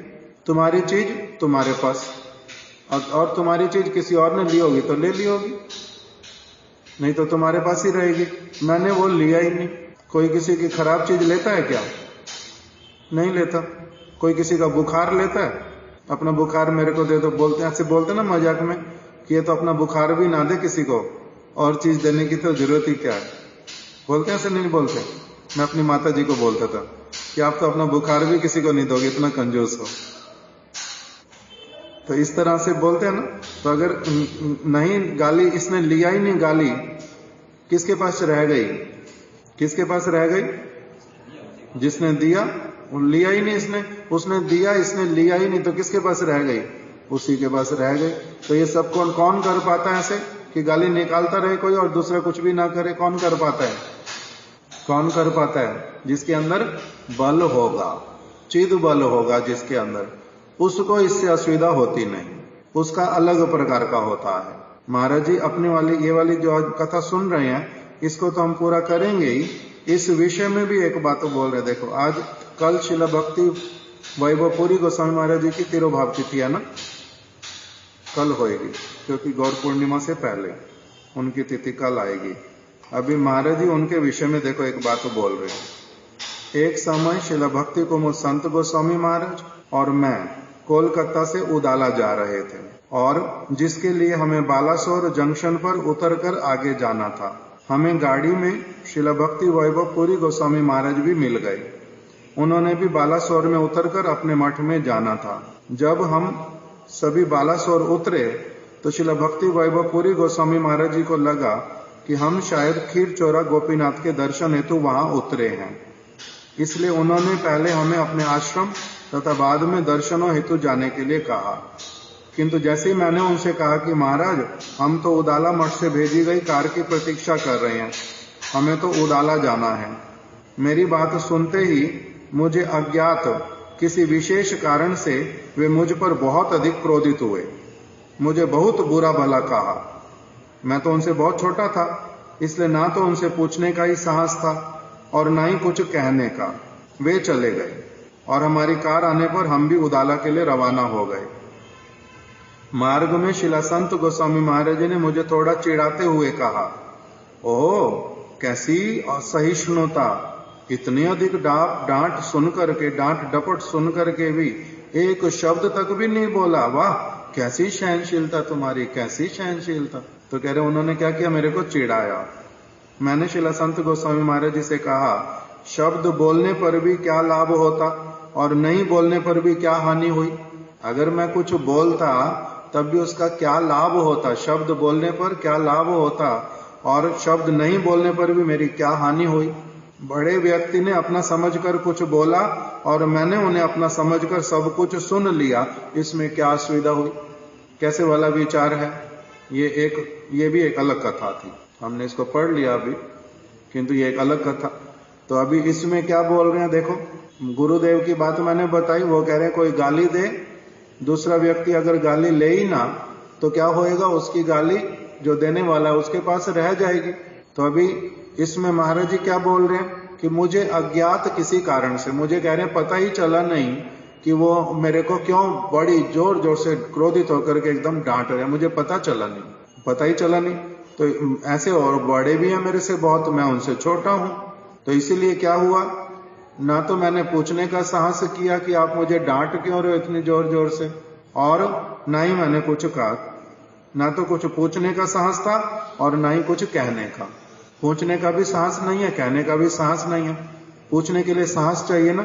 तुम्हारी चीज तुम्हारे पास, और तुम्हारी चीज किसी और ने ली होगी तो ले ली होगी, नहीं तो तुम्हारे पास ही रहेगी, मैंने वो लिया ही नहीं। कोई किसी की खराब चीज लेता है क्या? नहीं लेता। कोई किसी का बुखार लेता है? अपना बुखार मेरे को दे दो, बोलते हैं, ऐसे बोलते ना मजाक में कि ये तो अपना बुखार भी ना दे किसी को, और चीज देने की तो जरूरत ही क्या है, बोलते हैं? ऐसे नहीं बोलते। मैं अपनी माता जी को बोलता था कि आप तो अपना बुखार भी किसी को नहीं दोगे, इतना कंजूस हो। तो इस तरह से बोलते हैं ना। तो अगर नहीं, गाली इसने लिया ही नहीं, गाली किसके पास रह गई? किसके पास रह गई? जिसने दिया, लिया ही नहीं इसने, उसने दिया, इसने लिया ही नहीं, तो किसके पास रह गई? उसी के पास रह गई। तो ये सब कौन कर पाता है ऐसे कि गाली निकालता रहे कोई और दूसरा कुछ भी ना करे? कौन कर पाता है? कौन कर पाता है? जिसके अंदर बल होगा, चिद बल होगा जिसके अंदर, उसको इससे असुविधा होती नहीं, उसका अलग प्रकार का होता है। महाराज जी अपनी वाली ये वाली जो आज कथा सुन रहे हैं, इसको तो हम पूरा करेंगे ही। इस विषय में भी एक बात बोल रहे, देखो आज कल शिला भक्ति वैभवपुरी गोस्वामी महाराज जी की तिरुभाव तिथि है ना, कल होएगी, क्योंकि गौर पूर्णिमा से पहले उनकी तिथि कल आएगी। अभी महाराज जी उनके विषय में देखो एक बात बोल रहे हैं। एक समय शिला भक्ति कुमुद संत गोस्वामी महाराज और मैं कोलकाता से उदाला जा रहे थे, और जिसके लिए हमें बालासोर जंक्शन पर उतरकर आगे जाना था। हमें गाड़ी में शिला भक्ति वैभवपुरी गोस्वामी महाराज भी मिल गए। उन्होंने भी बालासोर में उतरकर अपने मठ में जाना था। जब हम सभी बालासोर उतरे तो शिला भक्ति वैभवपुरी गोस्वामी महाराज जी को लगा कि हम शायद खीर चोरा गोपीनाथ के दर्शन हेतु वहां उतरे हैं, इसलिए उन्होंने पहले हमें अपने आश्रम तथा बाद में दर्शनों हेतु जाने के लिए कहा। किंतु जैसे ही मैंने उनसे कहा कि महाराज हम तो उदाला मठ से भेजी गई कार की प्रतीक्षा कर रहे हैं, हमें तो उदाला जाना है, मेरी बात सुनते ही मुझे अज्ञात किसी विशेष कारण से वे मुझ पर बहुत अधिक क्रोधित हुए, मुझे बहुत बुरा भला कहा। मैं तो उनसे बहुत छोटा था, इसलिए ना तो उनसे पूछने का ही साहस था और ना ही कुछ कहने का। वे चले गए और हमारी कार आने पर हम भी उदाला के लिए रवाना हो गए। मार्ग में शिला संत गोस्वामी महाराज ने मुझे थोड़ा चिढ़ाते हुए कहा, ओह कैसी असहिष्णुता, इतनी अधिक डांट सुन करके, डांट डपट सुन करके भी एक शब्द तक भी नहीं बोला। वाह कैसी सहनशीलता तुम्हारी, कैसी सहनशीलता। तो कह रहे उन्होंने क्या किया, मेरे को चिढ़ाया। मैंने शिला संत गोस्वामी महाराज जी से कहा, शब्द बोलने पर भी क्या लाभ होता और नहीं बोलने पर भी क्या हानि हुई। अगर मैं कुछ बोलता तब भी उसका क्या लाभ होता, शब्द बोलने पर क्या लाभ होता और शब्द नहीं बोलने पर भी मेरी क्या हानि हुई। बड़े व्यक्ति ने अपना समझकर कुछ बोला और मैंने उन्हें अपना समझकर सब कुछ सुन लिया, इसमें क्या असुविधा हुई। कैसे वाला विचार है ये भी एक अलग कथा थी, हमने इसको पढ़ लिया अभी, किंतु ये एक अलग कथा। तो अभी इसमें क्या बोल रहे हैं देखो, गुरुदेव की बात मैंने बताई, वो कह रहे हैं कोई गाली दे, दूसरा व्यक्ति अगर गाली ले ही ना तो क्या होएगा, उसकी गाली जो देने वाला है उसके पास रह जाएगी। तो अभी इसमें महाराज जी क्या बोल रहे हैं कि मुझे अज्ञात किसी कारण से, मुझे कह रहे हैं पता ही चला नहीं कि वो मेरे को क्यों बड़ी जोर जोर से क्रोधित होकर के एकदम डांट रहे हैं, मुझे पता ही चला नहीं। तो ऐसे और बड़े भी हैं मेरे से बहुत, मैं उनसे छोटा हूं, तो इसीलिए क्या हुआ, ना तो मैंने पूछने का साहस किया कि आप मुझे डांट क्यों रहे हो इतनी जोर जोर से, और ना ही मैंने कुछ कहा। ना तो कुछ पूछने का साहस था और ना ही कुछ कहने का। पूछने का भी साहस नहीं है, कहने का भी साहस नहीं है। पूछने के लिए साहस चाहिए ना,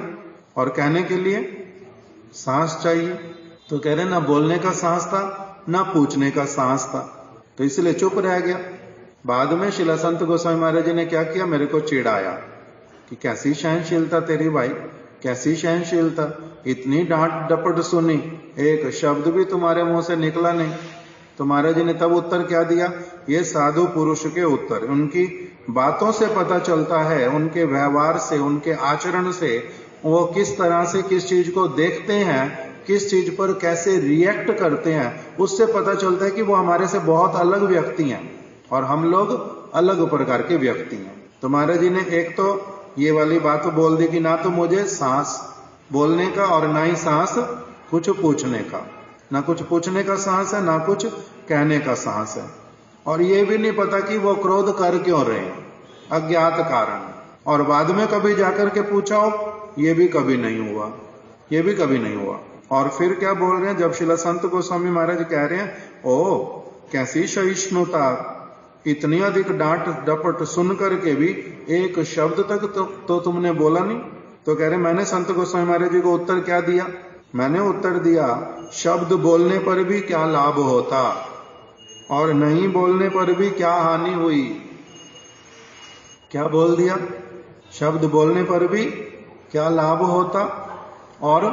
और कहने के लिए साहस चाहिए। तो कह रहे ना बोलने का साहस था ना पूछने का साहस था, तो इसलिए चुप रह गया। बाद में शिला संत गोस्वामी महाराज जी ने क्या किया, मेरे को चिढ़ाया कि कैसी सहनशीलता तेरी भाई, कैसी सहनशीलता, इतनी डांट डपट सुनी, एक शब्द भी तुम्हारे मुंह से निकला नहीं। तो महाराज जी ने तब उत्तर क्या दिया, ये साधु पुरुष के उत्तर, उनकी बातों से पता चलता है, उनके व्यवहार से, उनके आचरण से, वो किस तरह से किस चीज को देखते हैं, किस चीज पर कैसे रिएक्ट करते हैं, उससे पता चलता है कि वो हमारे से बहुत अलग व्यक्ति हैं और हम लोग अलग प्रकार के व्यक्ति हैं। तो महाराज जी ने एक तो ये वाली बात बोल दी कि ना तो मुझे सांस बोलने का और ना ही सांस कुछ पूछने का, ना कुछ पूछने का साहस है ना कुछ कहने का साहस है, और ये भी नहीं पता कि वो क्रोध कर क्यों रहे हैं, अज्ञात कारण। और बाद में कभी जाकर के पूछा हो, ये भी कभी नहीं हुआ, ये भी कभी नहीं हुआ। और फिर क्या बोल रहे हैं, जब शिला संत गोस्वामी महाराज कह रहे हैं, ओ कैसी सहिष्णुता, इतनी अधिक डांट डपट सुन करके भी एक शब्द तक तो तुमने बोला नहीं। तो कह रहे मैंने संत गोस्वामी महाराज जी को उत्तर क्या दिया, मैंने उत्तर दिया, शब्द बोलने पर भी क्या लाभ होता और नहीं बोलने पर भी क्या हानि हुई। क्या बोल दिया, शब्द बोलने पर भी क्या लाभ होता और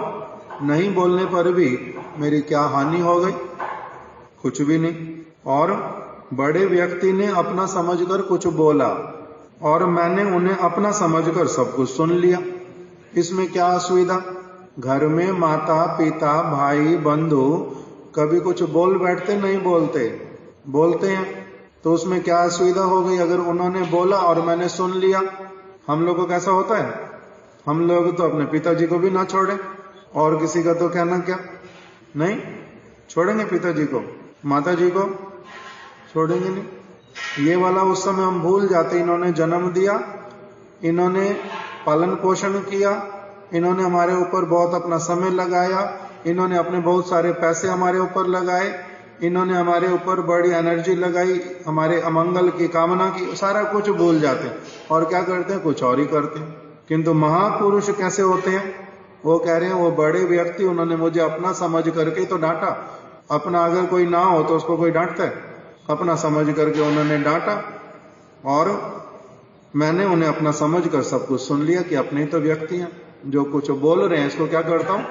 नहीं बोलने पर भी मेरी क्या हानि हो गई, कुछ भी नहीं। और बड़े व्यक्ति ने अपना समझकर कुछ बोला और मैंने उन्हें अपना समझकर सब कुछ सुन लिया, इसमें क्या असुविधा। घर में माता पिता भाई बंधु कभी कुछ बोल बैठते, नहीं बोलते, बोलते हैं, तो उसमें क्या असुविधा हो गई अगर उन्होंने बोला और मैंने सुन लिया। हम लोगों को कैसा होता है, हम लोग तो अपने पिताजी को भी ना छोड़े और किसी का तो कहना क्या, नहीं छोड़ेंगे पिताजी को, माता जी को छोड़ेंगे नहीं। ये वाला उस समय हम भूल जाते, इन्होंने जन्म दिया, इन्होंने पालन पोषण किया, इन्होंने हमारे ऊपर बहुत अपना समय लगाया, इन्होंने अपने बहुत सारे पैसे हमारे ऊपर लगाए, इन्होंने हमारे ऊपर बड़ी एनर्जी लगाई, हमारे अमंगल की कामना की, सारा कुछ भूल जाते हैं और क्या करते हैं, कुछ और ही करते हैं। किंतु महापुरुष कैसे होते हैं, वो कह रहे हैं वो बड़े व्यक्ति, उन्होंने मुझे अपना समझ करके तो डांटा। अपना अगर कोई ना हो तो उसको कोई डांटता है, अपना समझ करके उन्होंने डांटा और मैंने उन्हें अपना समझ कर सब कुछ सुन लिया कि अपने तो व्यक्ति हैं, जो कुछ बोल रहे हैं इसको क्या करता हूं,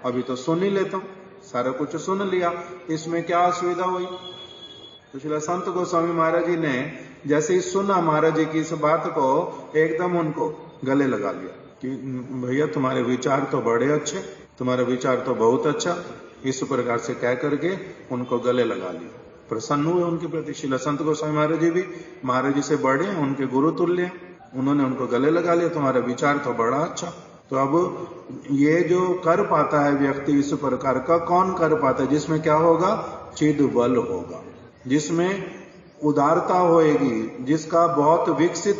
अभी तो सुन ही लेता हूं, सारा कुछ सुन लिया, इसमें क्या असुविधा हुई। तो श्री संत गोस्वामी महाराज जी ने जैसे ही सुना महाराज जी की इस बात को, एकदम उनको गले लगा लिया। कि भैया तुम्हारे विचार तो बड़े अच्छे, तुम्हारे विचार तो बहुत अच्छा, इस प्रकार से कह करके उनको गले लगा लिया। प्रसन्न हुए उनके प्रति। श्रील संत गोस्वामी महाराज जी भी महाराज जी से बड़े हैं, उनके गुरु तुल्य हैं, उन्होंने उनको गले लगा लिया, तुम्हारा विचार तो बड़ा अच्छा। तो अब ये जो कर पाता है व्यक्ति इस प्रकार का, कौन कर पाता है? जिसमें क्या होगा? चिद बल होगा, जिसमें उदारता होएगी, जिसका बहुत विकसित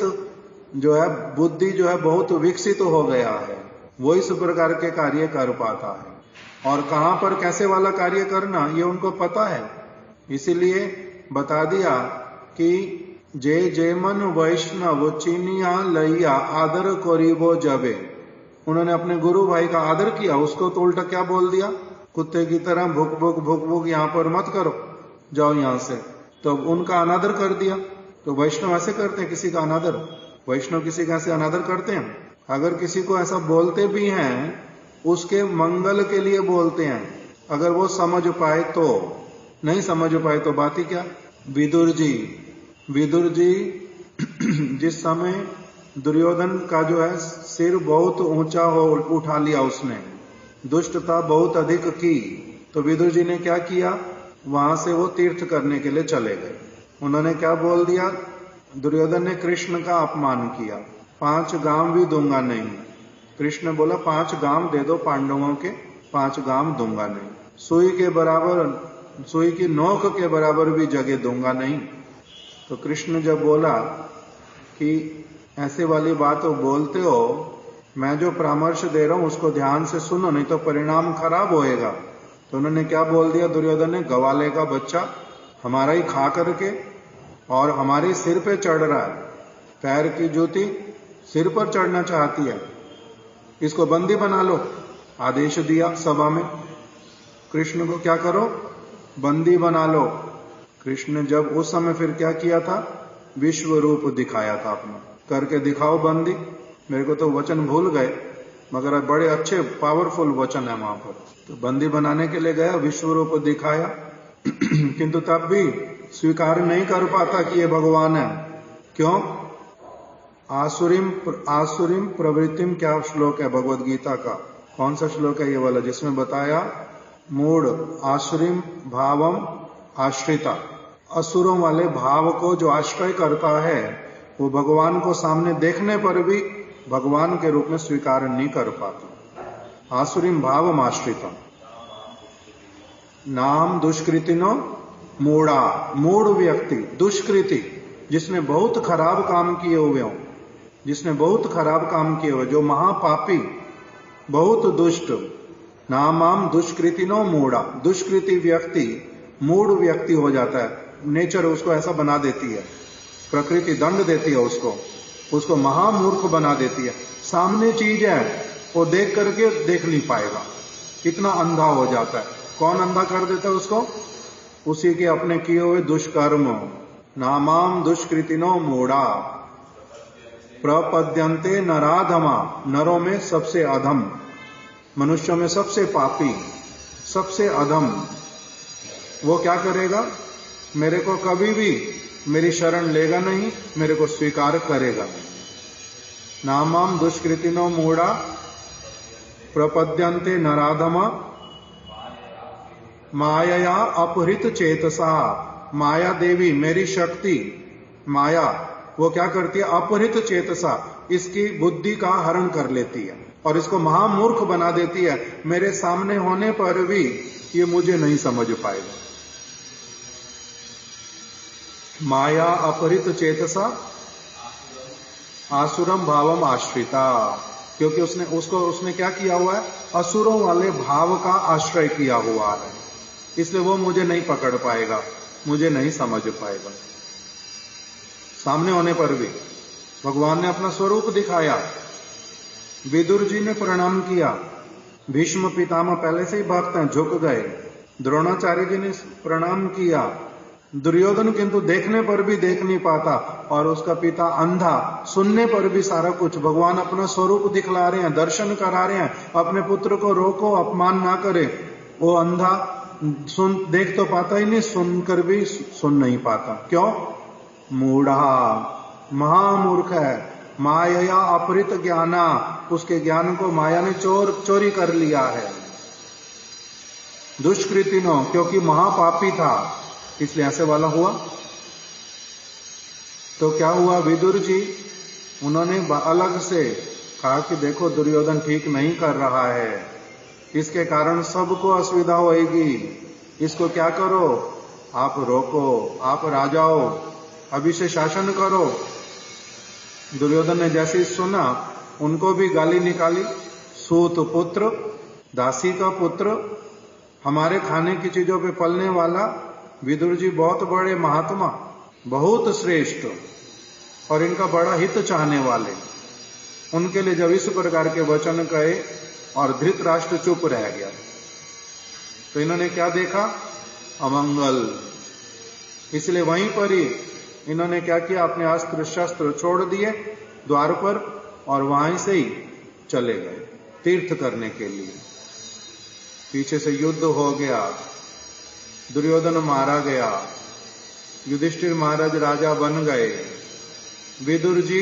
जो है बुद्धि जो है बहुत विकसित हो गया है, वो इस प्रकार के कार्य कर पाता है। और कहां पर कैसे वाला कार्य करना ये उनको पता है, इसीलिए बता दिया कि जे जे मन वैष्णव चिनिया लैया आदर करीबो जबे। उन्होंने अपने गुरु भाई का आदर किया, उसको तो उल्टा क्या बोल दिया? कुत्ते की तरह भुक भुक भुक भुक यहां पर मत करो, जाओ यहां से। तो उनका अनादर कर दिया। तो वैष्णव ऐसे करते हैं किसी का अनादर? वैष्णव किसी का ऐसे अनादर करते हैं? अगर किसी को ऐसा बोलते भी हैं, उसके मंगल के लिए बोलते हैं। अगर वो समझ पाए तो, नहीं समझ पाए तो बात ही क्या। विदुर जी जिस समय दुर्योधन का जो है सिर बहुत ऊंचा हो उठा लिया, उसने दुष्टता बहुत अधिक की, तो विदुर जी ने क्या किया? वहां से वो तीर्थ करने के लिए चले गए। उन्होंने क्या बोल दिया? दुर्योधन ने कृष्ण का अपमान किया, 5 गांव भी दूंगा नहीं। कृष्ण बोला 5 गांव दे दो पांडवों के, 5 गांव दूंगा नहीं। सुई के बराबर, सुई की नोक के बराबर भी जगह दूंगा नहीं। तो कृष्ण जब बोला कि ऐसे वाली बात बोलते हो, मैं जो परामर्श दे रहा हूं उसको ध्यान से सुनो, नहीं तो परिणाम खराब होएगा। तो उन्होंने क्या बोल दिया? दुर्योधन ने, गवाले का बच्चा हमारा ही खा करके और हमारे सिर पे चढ़ रहा है, पैर की जूती सिर पर चढ़ना चाहती है, इसको बंदी बना लो। आदेश दिया सभा में, कृष्ण को क्या करो? बंदी बना लो। कृष्ण ने जब उस समय फिर क्या किया था? विश्व रूप दिखाया था अपना, करके दिखाओ बंदी। मेरे को तो वचन भूल गए, मगर बड़े अच्छे पावरफुल वचन है वहां पर। तो बंदी बनाने के लिए गया, विश्व रूप दिखाया किंतु तब भी स्वीकार नहीं कर पाता कि ये भगवान है। क्यों? आसुरीम प्रवृत्तिम, क्या श्लोक है भगवद गीता का? कौन सा श्लोक है ये वाला जिसमें बताया मूढ़ आसुरीम भावम आश्रिता, असुरों वाले भाव को जो आश्रय करता है वो भगवान को सामने देखने पर भी भगवान के रूप में स्वीकार नहीं कर पाता। आसुरीम भावम आश्रिता। नाम दुष्कृतिनो मूढ़ा, मूढ़ व्यक्ति, दुष्कृति, जिसने बहुत खराब काम किए हुए हो, जिसने बहुत खराब काम किए हुए, जो महापापी, बहुत दुष्ट। नामाम दुष्कृतिनो मूढ़ा, दुष्कृति व्यक्ति मूढ़ व्यक्ति हो जाता है। नेचर उसको ऐसा बना देती है, प्रकृति दंड देती है उसको महामूर्ख बना देती है। सामने चीज है वो देख करके देख नहीं पाएगा, इतना अंधा हो जाता है। कौन अंधा कर देता है उसको? उसी के अपने किए हुए दुष्कर्म। नामाम दुष्कृतिनो मूढ़ा प्रपद्यन्ते नराधमा, नरों में सबसे अधम, मनुष्यों में सबसे पापी, सबसे अधम। वो क्या करेगा? मेरे को कभी भी मेरी शरण लेगा नहीं, मेरे को स्वीकार करेगा। नामाम दुष्कृतिनो मूढ़ा प्रपद्यन्ते नराधमा माया अपहृत चेतसा। माया देवी, मेरी शक्ति माया, वो क्या करती है? अपहृत चेतसा, इसकी बुद्धि का हरण कर लेती है और इसको महामूर्ख बना देती है। मेरे सामने होने पर भी ये मुझे नहीं समझ पाएगा। माया अपहृत चेतसा आसुरम भावम आश्रिता, क्योंकि उसने क्या किया हुआ है? असुरों वाले भाव का आश्रय किया हुआ है, इसलिए वो मुझे नहीं पकड़ पाएगा, मुझे नहीं समझ पाएगा। सामने होने पर भी भगवान ने अपना स्वरूप दिखाया। विदुर जी ने प्रणाम किया, भीष्म पितामह पहले से ही भक्त हैं, झुक गए। द्रोणाचार्य जी ने प्रणाम किया। दुर्योधन किंतु देखने पर भी देख नहीं पाता और उसका पिता अंधा, सुनने पर भी सारा कुछ। भगवान अपना स्वरूप दिखला रहे हैं, दर्शन करा रहे हैं, अपने पुत्र को रोको, अपमान ना करे। वो अंधा सुन देख तो पाता ही नहीं, सुनकर भी सुन नहीं पाता। क्यों? मूढ़ा, महामूर्ख है। माया अपहृत ज्ञाना, उसके ज्ञान को माया ने चोरी कर लिया है। दुष्कृतिनो, क्योंकि महापापी था इसलिए ऐसे वाला हुआ। तो क्या हुआ, विदुर जी उन्होंने अलग से कहा कि देखो दुर्योधन ठीक नहीं कर रहा है, इसके कारण सबको असुविधा होएगी, इसको क्या करो, आप रोको, आप राजाओ अभी से शासन करो। दुर्योधन ने जैसे ही सुना उनको भी गाली निकाली, सूत पुत्र, दासी का पुत्र, हमारे खाने की चीजों पे पलने वाला विदुर जी बहुत बड़े महात्मा, बहुत श्रेष्ठ और इनका बड़ा हित चाहने वाले, उनके लिए जब इस प्रकार के वचन कहे और धृतराष्ट्र चुप रह गया, तो इन्होंने क्या देखा, अमंगल। इसलिए वहीं पर ही इन्होंने क्या किया, अपने अस्त्र शस्त्र छोड़ दिए द्वार पर और वहीं से ही चले गए तीर्थ करने के लिए। पीछे से युद्ध हो गया, दुर्योधन मारा गया, युधिष्ठिर महाराज राजा बन गए, विदुर जी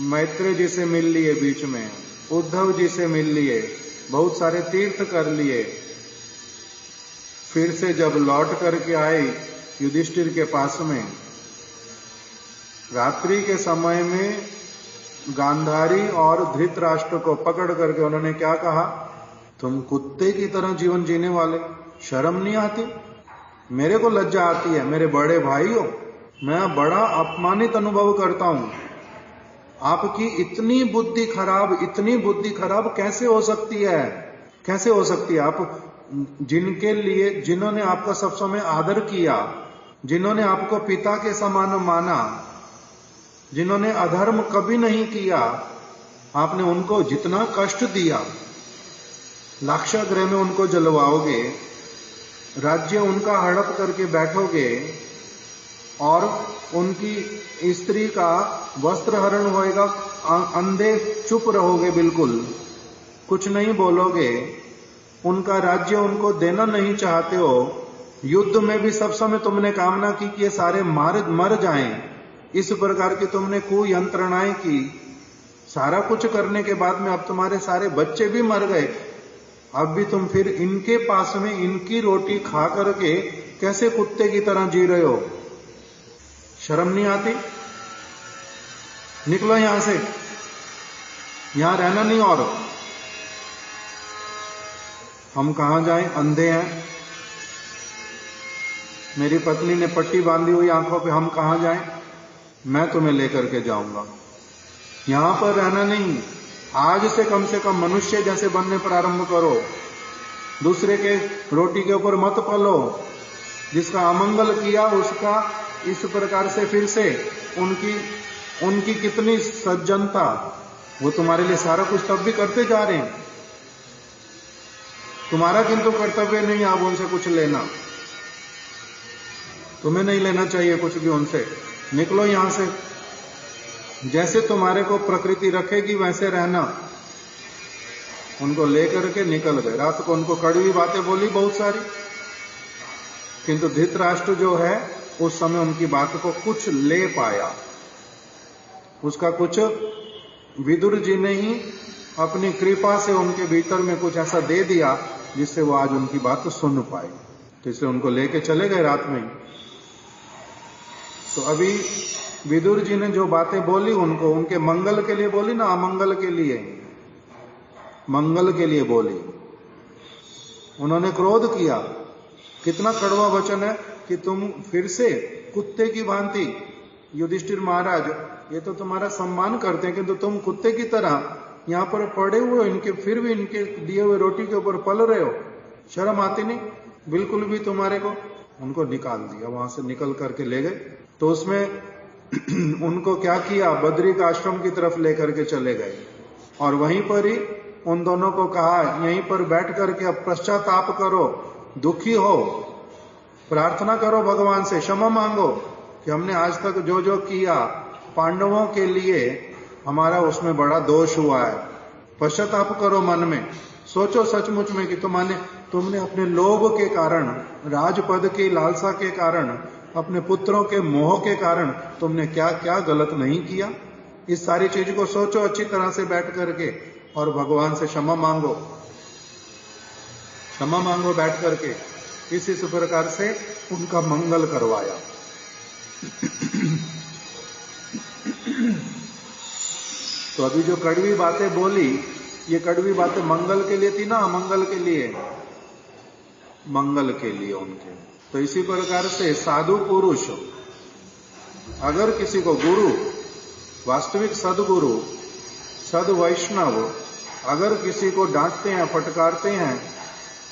मैत्रेय जी से मिल लिए, बीच में उद्धव जी से मिल लिए, बहुत सारे तीर्थ कर लिए। फिर से जब लौट करके आए युधिष्ठिर के पास में, रात्रि के समय में गांधारी और धृतराष्ट्र को पकड़ करके उन्होंने क्या कहा, तुम कुत्ते की तरह जीवन जीने वाले, शर्म नहीं आती, मेरे को लज्जा आती है, मेरे बड़े भाई हो, मैं बड़ा अपमानित अनुभव करता हूं, आपकी इतनी बुद्धि खराब कैसे हो सकती है, कैसे हो सकती है। आप जिनके लिए, जिन्होंने आपका सब समय आदर किया, जिन्होंने आपको पिता के समान माना, जिन्होंने अधर्म कभी नहीं किया, आपने उनको जितना कष्ट दिया, लाक्षागृह में उनको जलवाओगे, राज्य उनका हड़प करके बैठोगे और उनकी स्त्री का वस्त्र हरण होएगा, अंधे चुप रहोगे, बिल्कुल कुछ नहीं बोलोगे, उनका राज्य उनको देना नहीं चाहते हो, युद्ध में भी सब समय तुमने कामना की कि ये सारे मर जाएं, इस प्रकार की तुमने कुयंत्रणाएं की, सारा कुछ करने के बाद में अब तुम्हारे सारे बच्चे भी मर गए, अब भी तुम फिर इनके पास में इनकी रोटी खा करके कैसे कुत्ते की तरह जी रहे हो, शर्म नहीं आती, निकलो यहां से, यहां रहना नहीं। और हम कहां जाएं, अंधे हैं, मेरी पत्नी ने पट्टी बांधी हुई आंखों पे, हम कहां जाएं, मैं तुम्हें लेकर के जाऊंगा, यहां पर रहना नहीं, आज से कम मनुष्य जैसे बनने प्रारंभ करो, दूसरे के रोटी के ऊपर मत पलो, जिसका अमंगल किया उसका इस प्रकार से फिर से उनकी कितनी सज्जनता, वो तुम्हारे लिए सारा कुछ तब भी करते जा रहे हैं, तुम्हारा किंतु कर्तव्य नहीं आप उनसे कुछ लेना, तुम्हें नहीं लेना चाहिए कुछ भी उनसे, निकलो यहां से, जैसे तुम्हारे को प्रकृति रखेगी वैसे रहना। उनको लेकर के निकल गए, रात को उनको कड़वी बातें बोली बहुत सारी, किंतु धृतराष्ट्र जो है उस समय उनकी बात को कुछ ले पाया, उसका कुछ विदुर जी ने ही अपनी कृपा से उनके भीतर में कुछ ऐसा दे दिया जिससे वो आज उनकी बात सुन पाए, तो इसलिए उनको लेके चले गए रात में। तो अभी विदुर जी ने जो बातें बोली उनको उनके मंगल के लिए बोली ना, अमंगल के लिए, मंगल के लिए बोली, उन्होंने क्रोध किया, कितना कड़वा वचन है कि तुम फिर से कुत्ते की भांति, युधिष्ठिर महाराज ये तो तुम्हारा सम्मान करते हैं, किंतु तुम कुत्ते की तरह यहाँ पर पड़े हुए हो, इनके फिर भी इनके दिए हुए रोटी के ऊपर पल रहे हो, शर्म आती नहीं बिल्कुल भी तुम्हारे को। उनको निकाल दिया, वहां से निकल करके ले गए। तो उसमें उनको क्या किया, बद्री का आश्रम की तरफ लेकर के चले गए और वहीं पर ही उन दोनों को कहा यहीं पर बैठ करके अब पश्चाताप करो, दुखी हो, प्रार्थना करो भगवान से, क्षमा मांगो कि हमने आज तक जो जो किया पांडवों के लिए हमारा उसमें बड़ा दोष हुआ है, पश्चाताप करो मन में, सोचो सचमुच में कि तुमने अपने लोभ के कारण, राजपद की लालसा के कारण, अपने पुत्रों के मोह के कारण तुमने क्या क्या गलत नहीं किया, इस सारी चीज को सोचो अच्छी तरह से बैठ करके और भगवान से क्षमा मांगो बैठ करके। इस प्रकार से उनका मंगल करवाया। तो अभी जो कड़वी बातें बोली, ये कड़वी बातें मंगल के लिए थी ना, अमंगल के लिए? मंगल के लिए उनके। तो इसी प्रकार से साधु पुरुष अगर किसी को गुरु, वास्तविक सदगुरु, सद वैष्णव अगर किसी को डांटते हैं, फटकारते हैं,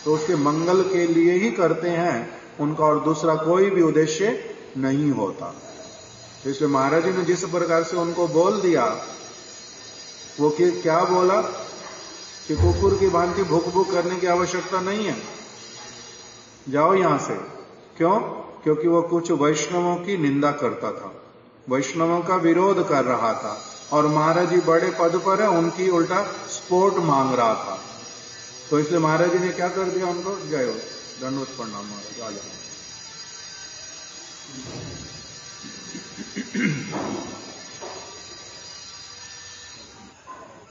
तो उसके मंगल के लिए ही करते हैं, उनका और दूसरा कोई भी उद्देश्य नहीं होता। इसलिए महाराज जी ने जिस प्रकार से उनको बोल दिया, वो क्या बोला कि कुकुर की भांति भूख भूख करने की आवश्यकता नहीं है, जाओ यहां से। क्यों? क्योंकि वो कुछ वैष्णवों की निंदा करता था, वैष्णवों का विरोध कर रहा था, और महाराज जी बड़े पद पर है, उनकी उल्टा सपोर्ट मांग रहा था। तो इसलिए महाराज जी ने क्या कर दिया उनको, जय हो, दंडवत प्रणाम महाराज, आ जाओ।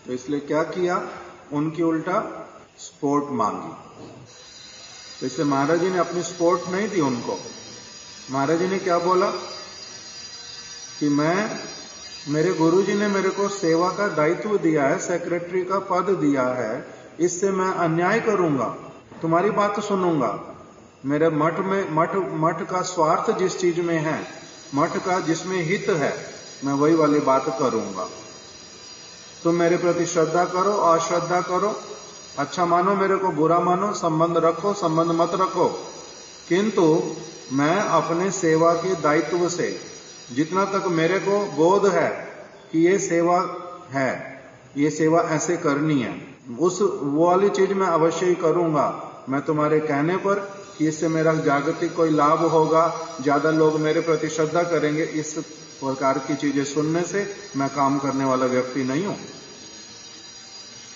तो इसलिए क्या किया, उनकी उल्टा सपोर्ट मांगी। तो इसलिए महाराज जी ने अपनी सपोर्ट नहीं दी उनको। महाराज जी ने क्या बोला कि मेरे गुरुजी ने मेरे को सेवा का दायित्व दिया है, सेक्रेटरी का पद दिया है, इससे मैं अन्याय करूंगा, तुम्हारी बात सुनूंगा। मेरे मठ का स्वार्थ जिस चीज में है, मठ का जिसमें हित है, मैं वही वाली बात करूंगा। तुम मेरे प्रति श्रद्धा करो, अश्रद्धा करो, अच्छा मानो मेरे को, बुरा मानो, संबंध रखो, संबंध मत रखो, किंतु मैं अपने सेवा के दायित्व से जितना तक मेरे को बोध है कि ये सेवा है, ये सेवा ऐसे करनी है, वो वाली चीज मैं अवश्य ही करूंगा। मैं तुम्हारे कहने पर कि इससे मेरा जागतिक कोई लाभ होगा, ज्यादा लोग मेरे प्रति श्रद्धा करेंगे, इस प्रकार की चीजें सुनने से मैं काम करने वाला व्यक्ति नहीं हूं।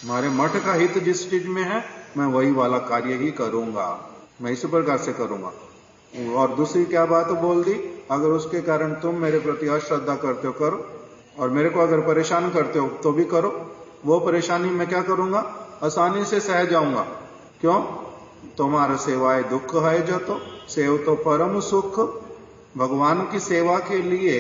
हमारे मठ का हित जिस चीज में है, मैं वही वाला कार्य ही करूंगा, मैं इस प्रकार से करूंगा। और दूसरी क्या बात बोल दी, अगर उसके कारण तुम मेरे प्रति अश्रद्धा करते हो करो, और मेरे को अगर परेशान करते हो तो भी करो, वो परेशानी मैं क्या करूंगा, आसानी से सह जाऊंगा। क्यों? तुम्हारा सेवाए दुख है जो, तो सेव तो परम सुख। भगवान की सेवा के लिए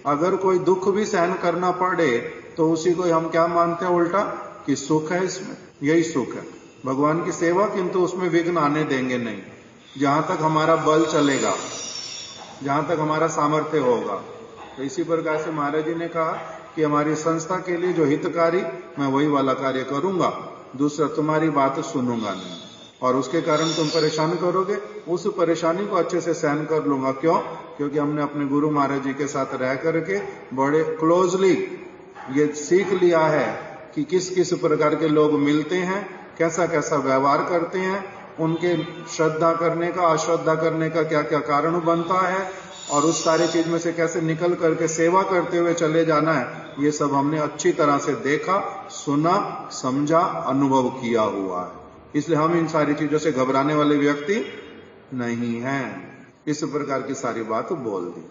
अगर कोई दुख भी सहन करना पड़े तो उसी को हम क्या मानते हैं उल्टा, कि सुख है, इसमें यही सुख है भगवान की सेवा, किंतु उसमें विघ्न आने देंगे नहीं। जहां तक हमारा बल चलेगा, जहां तक हमारा सामर्थ्य होगा। तो इसी प्रकार से महाराज जी ने कहा कि हमारी संस्था के लिए जो हितकारी, मैं वही वाला कार्य करूंगा, दूसरा तुम्हारी बात सुनूंगा नहीं, और उसके कारण तुम परेशान करोगे, उस परेशानी को अच्छे से सहन कर लूंगा। क्यों? क्योंकि हमने अपने गुरु महाराज जी के साथ रह करके बड़े क्लोजली ये सीख लिया है कि किस किस प्रकार के लोग मिलते हैं, कैसा कैसा व्यवहार करते हैं, उनके श्रद्धा करने का, अश्रद्धा करने का क्या क्या कारण बनता है, और उस सारी चीज में से कैसे निकल करके सेवा करते हुए चले जाना है, ये सब हमने अच्छी तरह से देखा, सुना, समझा, अनुभव किया हुआ है। इसलिए हम इन सारी चीजों से घबराने वाले व्यक्ति नहीं हैं। इस प्रकार की सारी बात बोल दी।